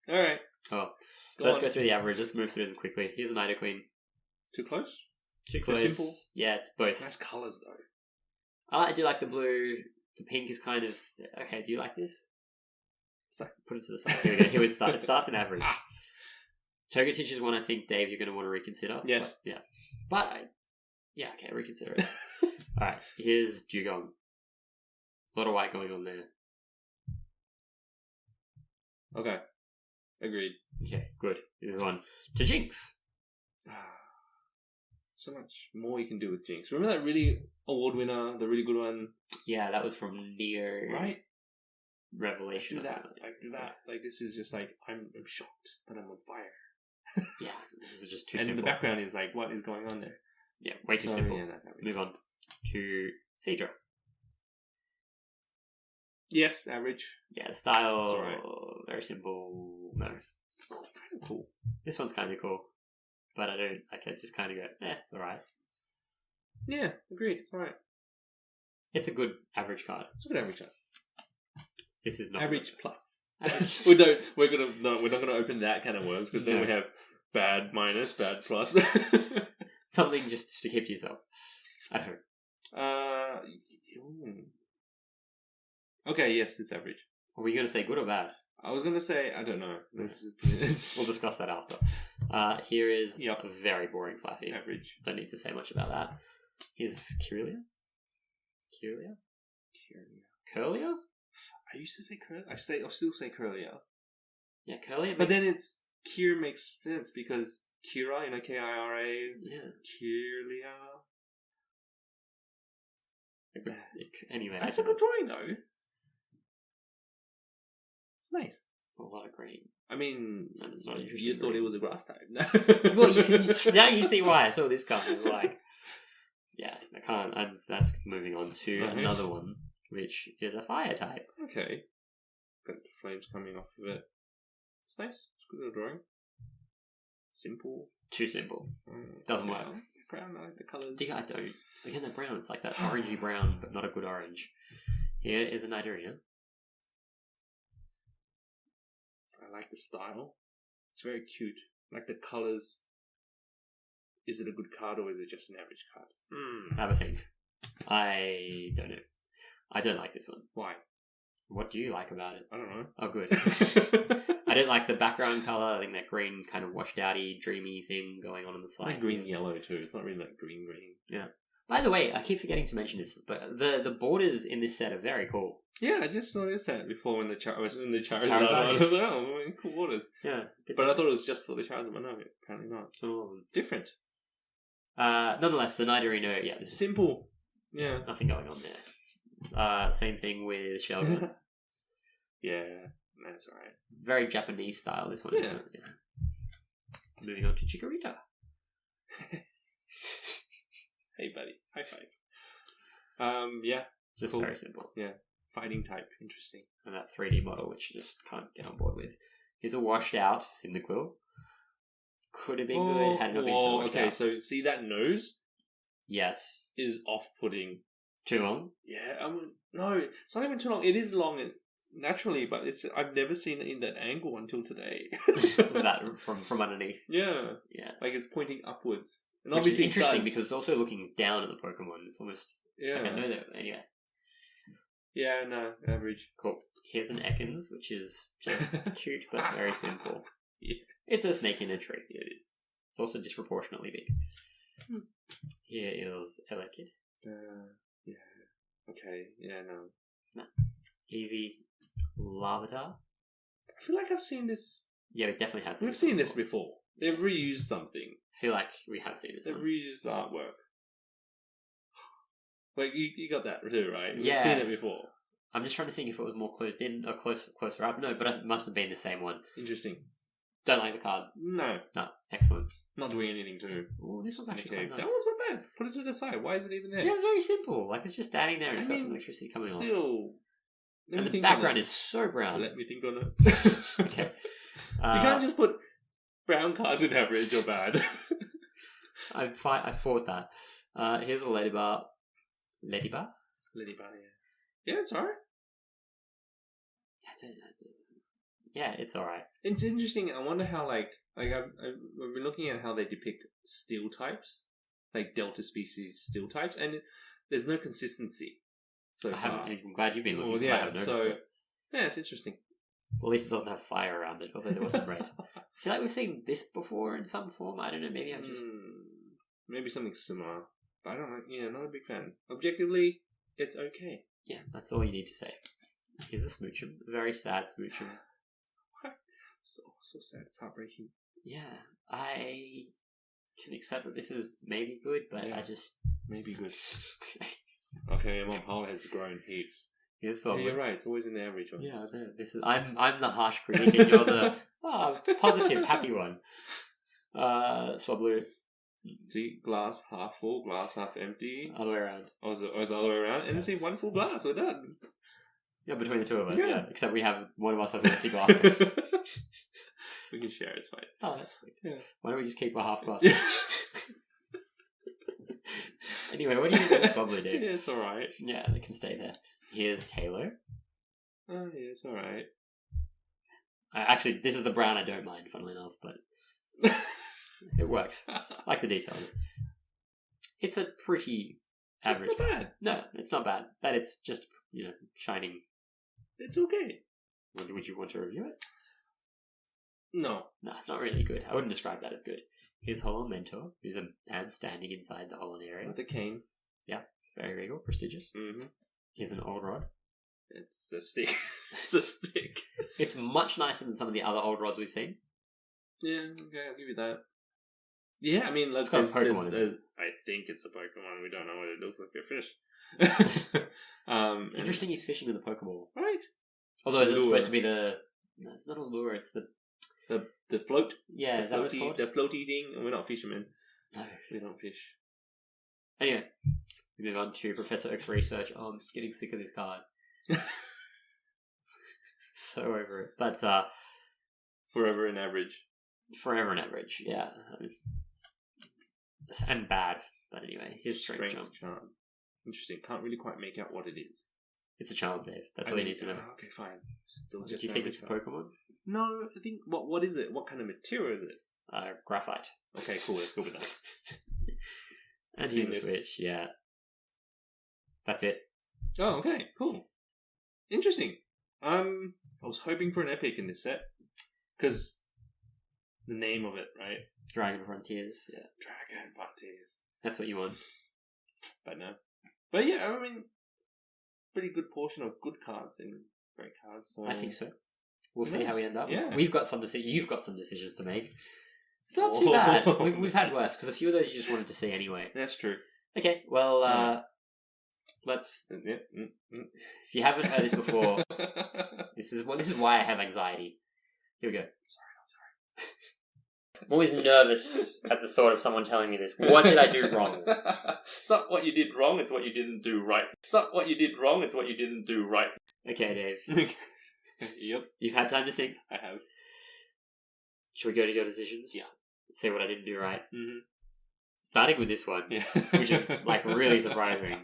All right. Oh, so let's go through the average. Let's move through them quickly. Here's an Nidoqueen. Too close? Too close. Simple? Yeah, it's both. Nice colours, though. I do like the blue. The pink is kind of... Okay, do you like this? Sorry. Put it to the side. Here we go. Here we start. It starts in average. Togetic is one I think, Dave, you're going to want to reconsider. Yes. But okay, reconsider it. Alright, here's Dugong. A lot of white going on there. Okay. Agreed. Okay, good. Move on to Jinx. So much more you can do with Jinx. Remember that really award winner, the really good one? Yeah, that was from Neo. Right? Revelation. Do that. This is just I'm shocked, but I'm on fire. Yeah, this is just too and simple. And the background is what is going on there? Yeah, way too simple. Yeah, that's average. Move on to Seadra. Yes, average. Yeah, style, right. Very simple. No. Oh, it's kind of cool. This one's kind of cool. But I can just kind of go, it's alright. Yeah, agreed, it's alright. It's a good average card. It's a good average card. This is not average good. plus. Average. We're not gonna open that kind of worms because then we have bad minus, bad plus. Something just to keep to yourself at home. Okay, yes, it's average. Were you going to say good or bad? I was going to say, I don't know. We'll discuss that after. Here is a very boring Flaffy. Average. Don't need to say much about that. Here's Kirlia? Curlia? I used to say Curlia. I still say Curlia. Yeah, Curlia. But then it's Kier makes sense because Kira, Kira. Yeah. Kirlia. Anyway. That's a good drawing though. It's nice. It's a lot of green. I mean, and it's not interesting. You thought it was a grass type. Well, now you see why I saw this card. It was I can't. That's moving on to another one, which is a fire type. Okay. Got the flames coming off of it. It's nice. It's a good little drawing. Simple. Too simple. Doesn't work. Brown, I like the colours. I don't. Again, that brown. It's like that orangey brown, but not a good orange. Here is a Nidoria. I like the style. It's very cute. I like the colours. Is it a good card or is it just an average card? Have a think. I don't know. I don't like this one. Why? What do you like about it? I don't know. Oh, good. I don't like the background color. I think that green kind of washed outy, dreamy thing going on the side. Like green yellow too. It's not really like green. Yeah. By the way, I keep forgetting to mention this, but the borders in this set are very cool. Yeah, I just noticed that before when the Charizard Charizard. I was like, oh, cool borders. Yeah. But I thought it was just for the Charizard, but no, apparently not. Different. Nonetheless, the Nidorino, yeah, this is Simple. Yeah. nothing going on there. Same thing with Shelgon. Yeah, that's alright. Very Japanese style, this one, isn't it? Yeah. Moving on to Chikorita. Hey, buddy. High five. Yeah. Just cool. very simple. Yeah. Fighting type. Interesting. And that 3D model, which you just can't get on board with. Here's a washed out Cyndaquil. Could have been good had it not been so washed out. So see that nose Yes. is off-putting. Too long? Yeah. No, it's not even too long. It is long naturally, but I've never seen it in that angle until today. That from underneath. Yeah. Yeah. Like it's pointing upwards. And Which obviously is interesting because it's also looking down at the Pokemon. It's almost... Yeah. Like I know that. Anyway. Yeah, no, average. Cool. Here's an Ekans, which is just cute but very simple. Yeah. It's a snake in a tree. Yeah, it is. It's also disproportionately big. Here is Elekid. Yeah. Okay. Yeah, no. Easy Larvitar. I feel like I've seen this. Yeah, we definitely have seen We've seen this before. They've reused something. I feel like we have seen this. They've one. reused artwork. Like, you got that too, right? We've Yeah. seen it before. I'm just trying to think if it was more closed in or closer up. No, but it must have been the same one. Interesting. Don't like the card. No. No, excellent. Not doing anything too. Oh, this one's actually quite nice. That one's not bad. Put it to the side. Why is it even there? Yeah, very simple. Like, it's just standing there and it's got some mean, electricity coming off. Still. And the background is so brown. Let me think on it. Okay. You can't just put brown cards in average or bad. I fought that. Here's a Ladybar. Ladybar? Ladybar, yeah. Yeah, it's alright. Yeah, it's alright. It's interesting. I wonder how, I've been looking at how they depict steel types, like Delta Species steel types, and there's no consistency so far. I'm glad you've been looking. Well, I yeah, haven't noticed so it. yeah, it's interesting. Well, at least it doesn't have fire around it, although there was some red. I feel like we've seen this before in some form. I don't know. Maybe I'm just maybe something similar. But I don't know. Yeah, not a big fan. Objectively, it's okay. Yeah, that's all you need to say. Here's a Smoochum. Very sad Smoochum. So sad. It's heartbreaking. Yeah, I can accept that this is maybe good, but Yeah. I just... Maybe good. Okay, my pile has grown heaps. Here's Yeah, Swablu. you're right. It's always in the average ones. Yeah, this is... I'm the harsh critic and you're the positive, happy one. Swablu. See, glass half full, glass half empty. Other way around. Oh, is it the other way around? And see, one full glass. We're done. Yeah, between the two of us, Yeah. yeah. Except we have... One of us has an empty glass. We can share. It's fine. Oh, that's sweet. Yeah. Why don't we just keep a half glass? Yeah. Anyway, what do you think of Swablu, Dave? Yeah, it's alright. Yeah, they can stay there. Here's Taylor. Oh, yeah, it's alright. Actually, this is the brown I don't mind, funnily enough, but it works. I like the detail. It's a pretty average. It's not bad. No, it's not bad. But it's just, shining. It's okay. Would you want to review it? No. No, it's not really good. I wouldn't describe that as good. Here's Hollow Mentor, who's a man standing inside the Hollow area. With a cane. Very regal, prestigious. Mm-hmm. Here's an Old Rod. It's a stick. It's a stick. It's much nicer than some of the other Old Rods we've seen. Yeah, okay, I'll give you that. Yeah, I mean, It's got a Pokemon in it. I think it's a Pokemon. We don't know what it looks like. A fish. It's interesting he's fishing with a Pokeball. Right. Although It's a it's supposed lure. to be the... No, it's not a lure, it's the... The float. Yeah, is that what it's called? The floaty thing. And we're not fishermen. No. We don't fish. Anyway, we move on to Professor Oak's research. Oh, I'm just getting sick of this card. So over it. But, Forever an average. forever an average, yeah. And bad. But anyway, here's Strength Charm. Charm. Interesting. Can't really quite make out what it is. It's a charm, Dave. That's all you need to know. Okay, fine. Still Do just you think it's a Pokemon? No, I think... What is it? What kind of material is it? Graphite. Okay, cool. Let's go with that. And Seen here's a this. Switch, yeah. That's it. Oh, okay. Cool. Interesting. I was hoping for an epic in this set. Because the name of it, right? Dragon Frontiers. Yeah, Dragon Frontiers. that's what you want. But no. But yeah, I mean, pretty good portion of good cards and great cards. So. I think so. We'll see how we end up. Yeah. We've got some you've got some decisions to make. It's not too bad. We've had worse, because a few of those you just wanted to see anyway. That's true. Okay, well, let's... If you haven't heard this before, this is why I have anxiety. Here we go. Sorry. I'm always nervous at the thought of someone telling me this. What did I do wrong? It's not what you did wrong, it's what you didn't do right. It's not what you did wrong, it's what you didn't do right. Okay, Dave. Yep. You've had time to think. I have. Should we go to your decisions? Yeah. See what I didn't do right. Mm-hmm. Starting with this one, yeah. which is like really surprising.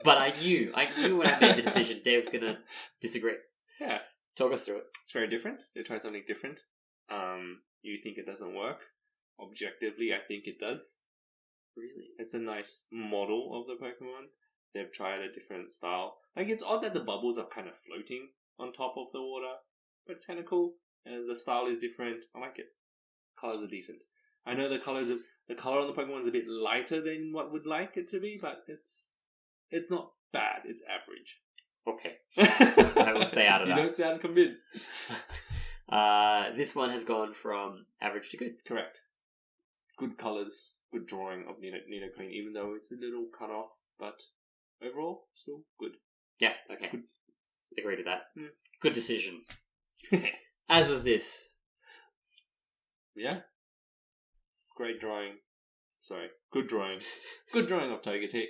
But I knew when I made the decision, Dave was gonna disagree. Yeah. Talk us through it. It's very different. They try something different. You think it doesn't work. Objectively, I think it does. Really? It's a nice model of the Pokemon. They've tried a different style. Like, it's odd that the bubbles are kind of floating on top of the water, but it's kind of cool. And the style is different. I like it. Colors are decent. I know the color on the Pokemon is a bit lighter than what would like it to be, but it's not bad. It's average. Okay. I will stay out of that. You don't sound convinced. This one has gone from average to good. Correct. Good colors, good drawing of Nidoqueen, even though it's a little cut off, but overall, still good. Yeah, okay. Good. Agree with that. Yeah. Good decision. As was this. Yeah. Great drawing. Sorry. Good drawing. Good drawing of Togetic.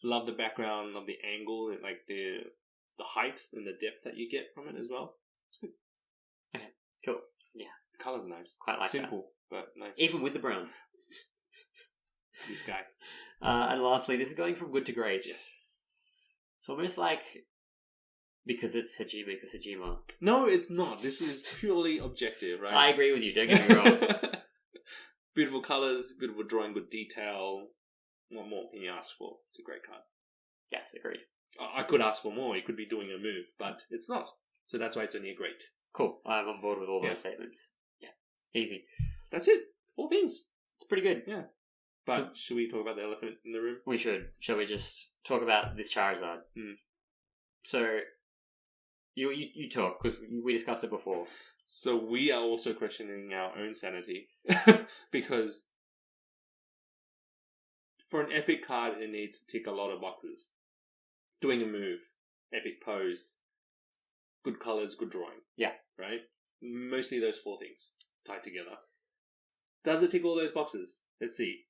Love the background, love the angle, and like the height and the depth that you get from it as well. It's good. Okay, cool. Yeah. The colours are nice. Quite like Simple, but nice. Even with the brown. This guy. And lastly, this is going from good to great. Yes. It's almost like... Because it's Hajime Kusajima. No, it's not. This is purely objective, right? I agree with you, don't get me wrong. Beautiful colours, beautiful drawing, good detail. What more can you ask for? It's a great card. Yes, agreed. I could ask for more. It could be doing a move, but it's not. So that's why it's only a great. Cool. I'm on board with all those statements. Yeah. Easy. That's it. 4 things. It's pretty good. Yeah. But should we talk about the elephant in the room? We should. Shall we just talk about this Charizard? So, you talk, because we discussed it before. So we are also questioning our own sanity. Because for an epic card, it needs to tick a lot of boxes. Doing a move, epic pose, good colours, good drawing. Yeah. Right? Mostly those 4 things tied together. Does it tick all those boxes? Let's see.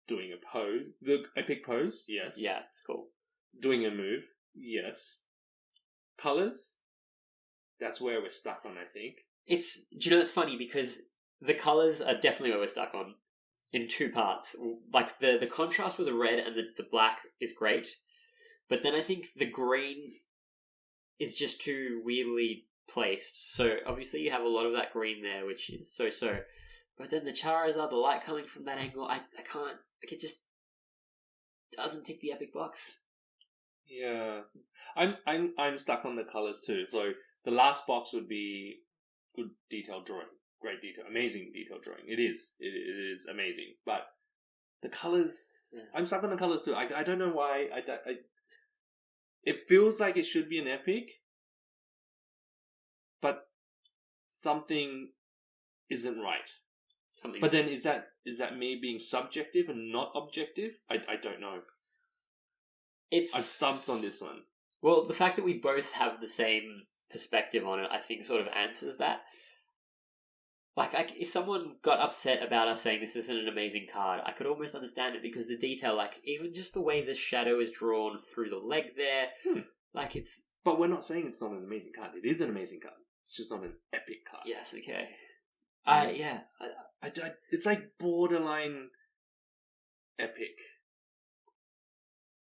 Doing a pose. The epic pose? Yes. Yeah, it's cool. Doing a move? Yes. Colours? That's where we're stuck on, I think. Do you know, it's funny because the colours are definitely where we're stuck on in 2 parts. Like, the contrast with the red and the black is great, but then I think the green is just too weirdly placed. So, obviously you have a lot of that green there, which is so-so. But then the Charizard, the light coming from that angle, I can't... Like, it just doesn't tick the epic box. Yeah. I'm stuck on the colours too. So, the last box would be good detailed drawing. Great detail. Amazing detailed drawing. It is. It is amazing. But the colours... Yeah. I'm stuck on the colours too. I don't know why. It feels like it should be an epic. But something isn't right. But then is that me being subjective and not objective? I don't know. I'm stumped on this one. Well, the fact that we both have the same perspective on it, I think, sort of answers that. Like, if someone got upset about us saying this isn't an amazing card, I could almost understand it because the detail, like, even just the way the shadow is drawn through the leg there, like, it's... But we're not saying it's not an amazing card. It is an amazing card. It's just not an epic card. Yes, okay. It's like borderline epic.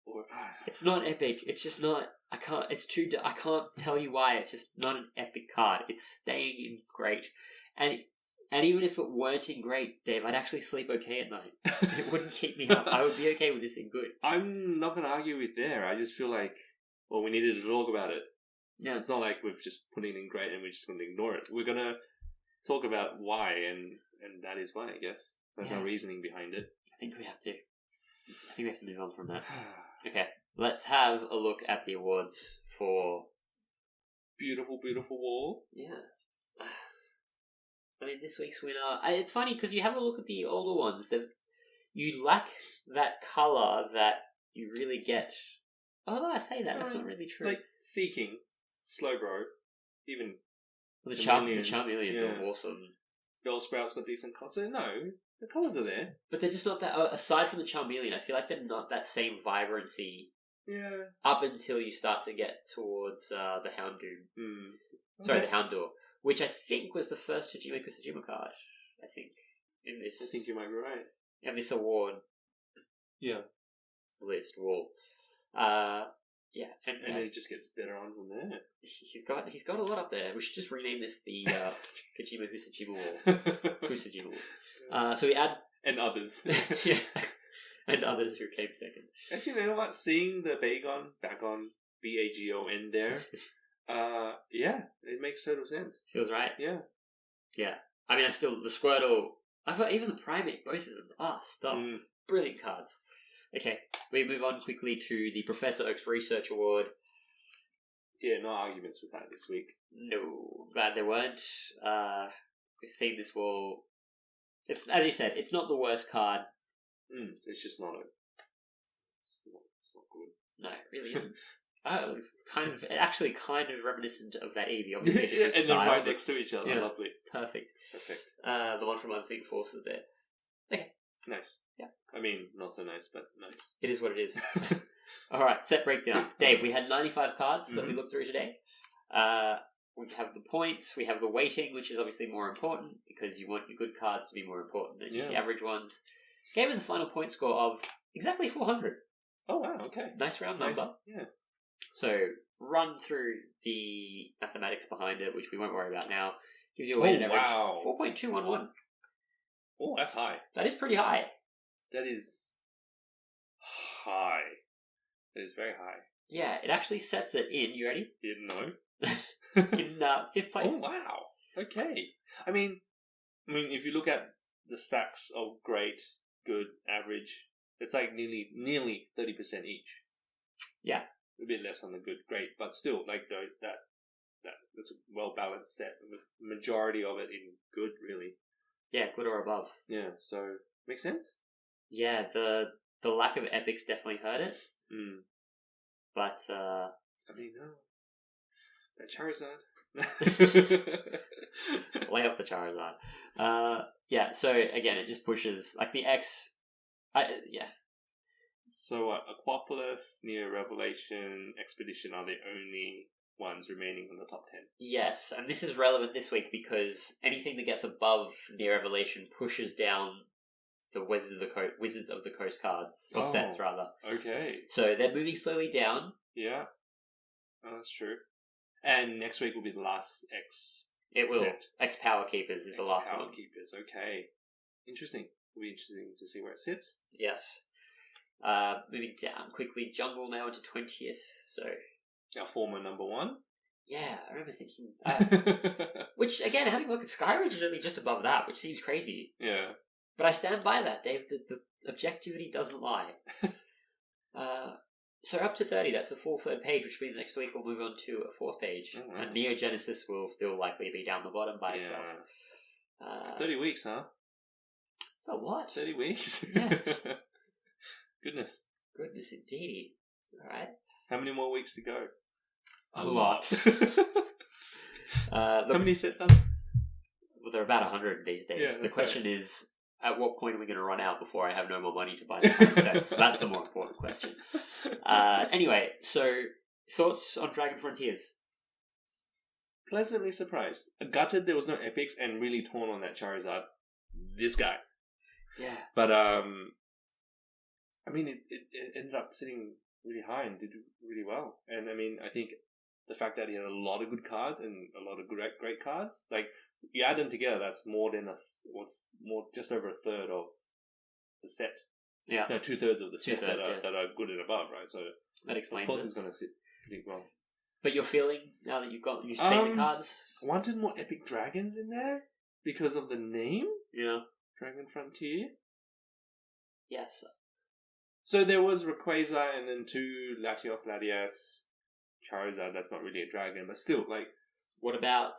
Or it's not epic. It's just not. I can't tell you why. It's just not an epic card. It's staying in great, and even if it weren't in great, Dave, I'd actually sleep okay at night. It wouldn't keep me up. I would be okay with this in good. I'm not going to argue with there. I just feel like, well, we needed to talk about it. Yeah, it's not like we've just put it in great and we're just going to ignore it. We're gonna talk about why, and that is why, I guess. There's no reasoning behind it. I think we have to move on from that. Okay, let's have a look at the awards for... Beautiful, beautiful wall. Yeah. I mean, this week's winner... it's funny, because you have a look at the older ones. You lack that colour that you really get... Although I say that, that's not really true. Like, Seeking, Slowbro, even... The Charmeleons are awesome. Bellsprout's got decent colours. So, no, the colours are there. But they're just not that... aside from the Charmeleon, I feel like they're not that same vibrancy... Yeah. Up until you start to get towards the Houndoom. Mm. Sorry, the Houndour. Which I think was the first Hajime Kusajima card. I think. In this. I think you might be right. In this award. Yeah. List wall. Yeah. And it just gets better on from there. He's got a lot up there. We should just rename this the Kojima Kusajima wall. Kusajima wall. So we add... And others. Yeah. And others who came second. Actually, you know what? Seeing the Bagon, BAGON there, yeah, it makes total sense. Feels right? Yeah. Yeah. I mean, the Squirtle, I thought even the Primate, both of them, stop. Brilliant cards. Okay, we move on quickly to the Professor Oak's Research Award. Yeah, no arguments with that this week. No, glad there weren't. We've seen this wall. It's, as you said, it's not the worst card. It's just not it's not good. No, it really isn't. Kind of reminiscent of that Eevee, obviously. A different and style, they're right next to each other. Yeah, lovely. Perfect. The one from Unseen Forces there. Okay. Nice. Yeah. I mean, not so nice, but nice. It is what it is. Alright, set breakdown. Dave, we had 95 cards that we looked through today. We have the points, we have the weighting, which is obviously more important, because you want your good cards to be more important than just the average ones. Gave us a final point score of exactly 400. Oh, wow, okay. Nice round number. Yeah. So, run through the mathematics behind it, which we won't worry about now. Gives you a weighted average 4.211. Oh, that's high. That is pretty high. That is high. That is very high. Yeah, it actually sets it in, you ready? No. In 5th place. Oh, wow. Okay. I mean, if you look at the stacks of great, good, average, it's like nearly 30% each. Yeah. A bit less on the good, great, but still, like, that's a well-balanced set with majority of it in good, really. Yeah, good or above. Yeah, so, makes sense? Yeah, the lack of epics definitely hurt it. But, I mean, no. That Charizard. Lay off the Charizard. Yeah, so, again, it just pushes, like, the X... yeah. So, Aquapolis, Neo Revelation, Expedition are the only ones remaining in the top 10. Yes, and this is relevant this week because anything that gets above Neo Revelation pushes down the Wizards of the Coast cards, or sets, rather. Okay. So, they're moving slowly down. Yeah. Oh, that's true. And next week will be the last X It will. set. X Power Keepers is the last one. Power Keepers, okay. Interesting. It'll be interesting to see where it sits. Yes. Moving down quickly, Jungle now into 20th, so... Our former number 1. Yeah, I remember thinking... which, again, having a look at Skyridge is only just above that, which seems crazy. Yeah. But I stand by that, Dave. The objectivity doesn't lie. So up to 30, that's the full third page, which means next week we'll move on to a 4th page. Oh, wow. And Neo Genesis will still likely be down the bottom by itself. 30 weeks, huh? It's a lot. 30 weeks? Yeah. Goodness indeed. Alright. How many more weeks to go? A lot. How many sets are there? Well, they're about 100 these days. Yeah, the question is, at what point are we going to run out before I have no more money to buy the sets? That's the more important question. Anyway, so thoughts on Dragon Frontiers? Pleasantly surprised. Gutted there was no epics and really torn on that Charizard. This guy. Yeah. But, I mean, it ended up sitting really high and did really well. And, I mean, I think the fact that he had a lot of good cards and a lot of great cards, like, you add them together, that's more than just over a third of the set. Yeah. No, 2/3 of the set that are good and above, right? So that explains of course it. it's going to sit pretty well. But you're feeling, now that you've seen the cards? Wanted more epic dragons in there? because of the name, Yeah. Dragon Frontier. Yes. So there was Rayquaza and then 2 Latios, Latias, Charizard. That's not really a dragon, but still, like, What about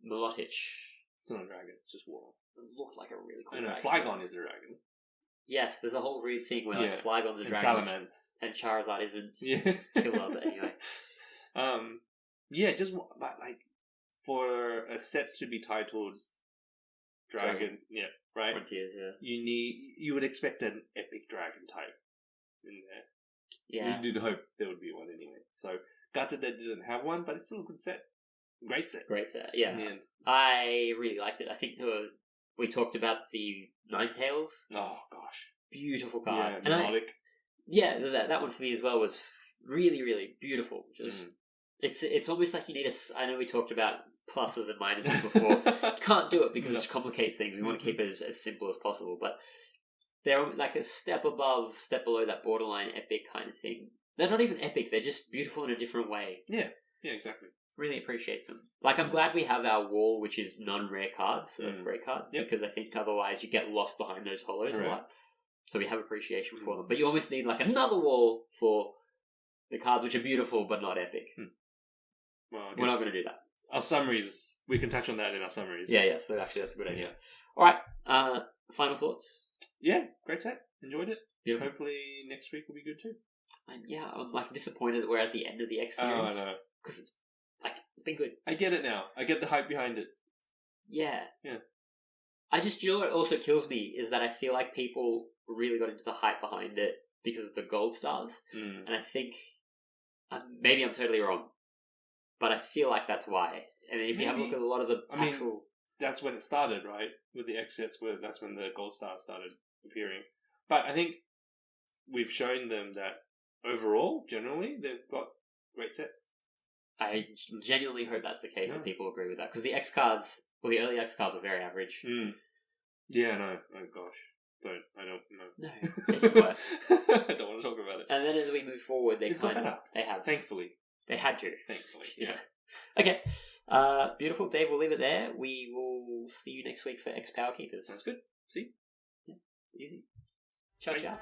Milotic? it's not a dragon. It's just water. It looked like a really cool I know. dragon. Flygon is a dragon. Yes, there's a whole weird thing where like Yeah. Flygon's a And dragon Salamence. and Charizard isn't. Yeah. Killer, but anyway. Yeah, just but like for a set to be titled Dragon, yeah, right. Frontiers, yeah. You would expect an epic dragon type in there. Yeah. You'd hope there would be one anyway. So gutted that didn't have one, but it's still a good set. Great set. Great set, yeah. In the end. I really liked it. I think we talked about the Ninetales. Oh gosh, Beautiful card. yeah, And melodic. that one for me as well was really, really beautiful. Just it's almost like you need I know we talked about pluses and minuses before. Can't do it because it complicates things. We want to keep it as simple as possible, but they're like a step below that borderline epic kind of thing. They're not even epic, they're just beautiful in a different way. Yeah, exactly. Really appreciate them. Like, I'm glad we have our wall, which is non-rare cards of rare cards, because I think otherwise you get lost behind those hollows a lot. So we have appreciation for them. But you almost need like another wall for the cards which are beautiful but not epic. Well, We're not going to do that. Our summaries, we can touch on that in our summaries. Yeah, so actually that's a good idea. Alright, final thoughts? Yeah, great set. Enjoyed it. Beautiful. Hopefully next week will be good too. I'm like disappointed that we're at the end of the X series. Oh, I know. Because it's been good. I get it now. I get the hype behind it. Yeah. Yeah. You know what also kills me is that I feel like people really got into the hype behind it because of the gold stars. And I think, maybe I'm totally wrong, but I feel like that's why. And if you have a look at a lot of the actual... that's when it started, right? With the X sets, that's when the gold stars started appearing. But I think we've shown them that overall, generally, they've got great sets. I genuinely hope that's the case, that people agree with that. Because the X cards, the early X cards were very average. Yeah, no. Oh, gosh. I don't know. No, they can work. I don't want to talk about it. And then as we move forward, they got better. They have. Thankfully. They had to. Thankfully, yeah. Okay. Beautiful. Dave, we'll leave it there. We will see you next week for X Power Keepers. Sounds good. See? Yeah. Easy. Ciao, ciao.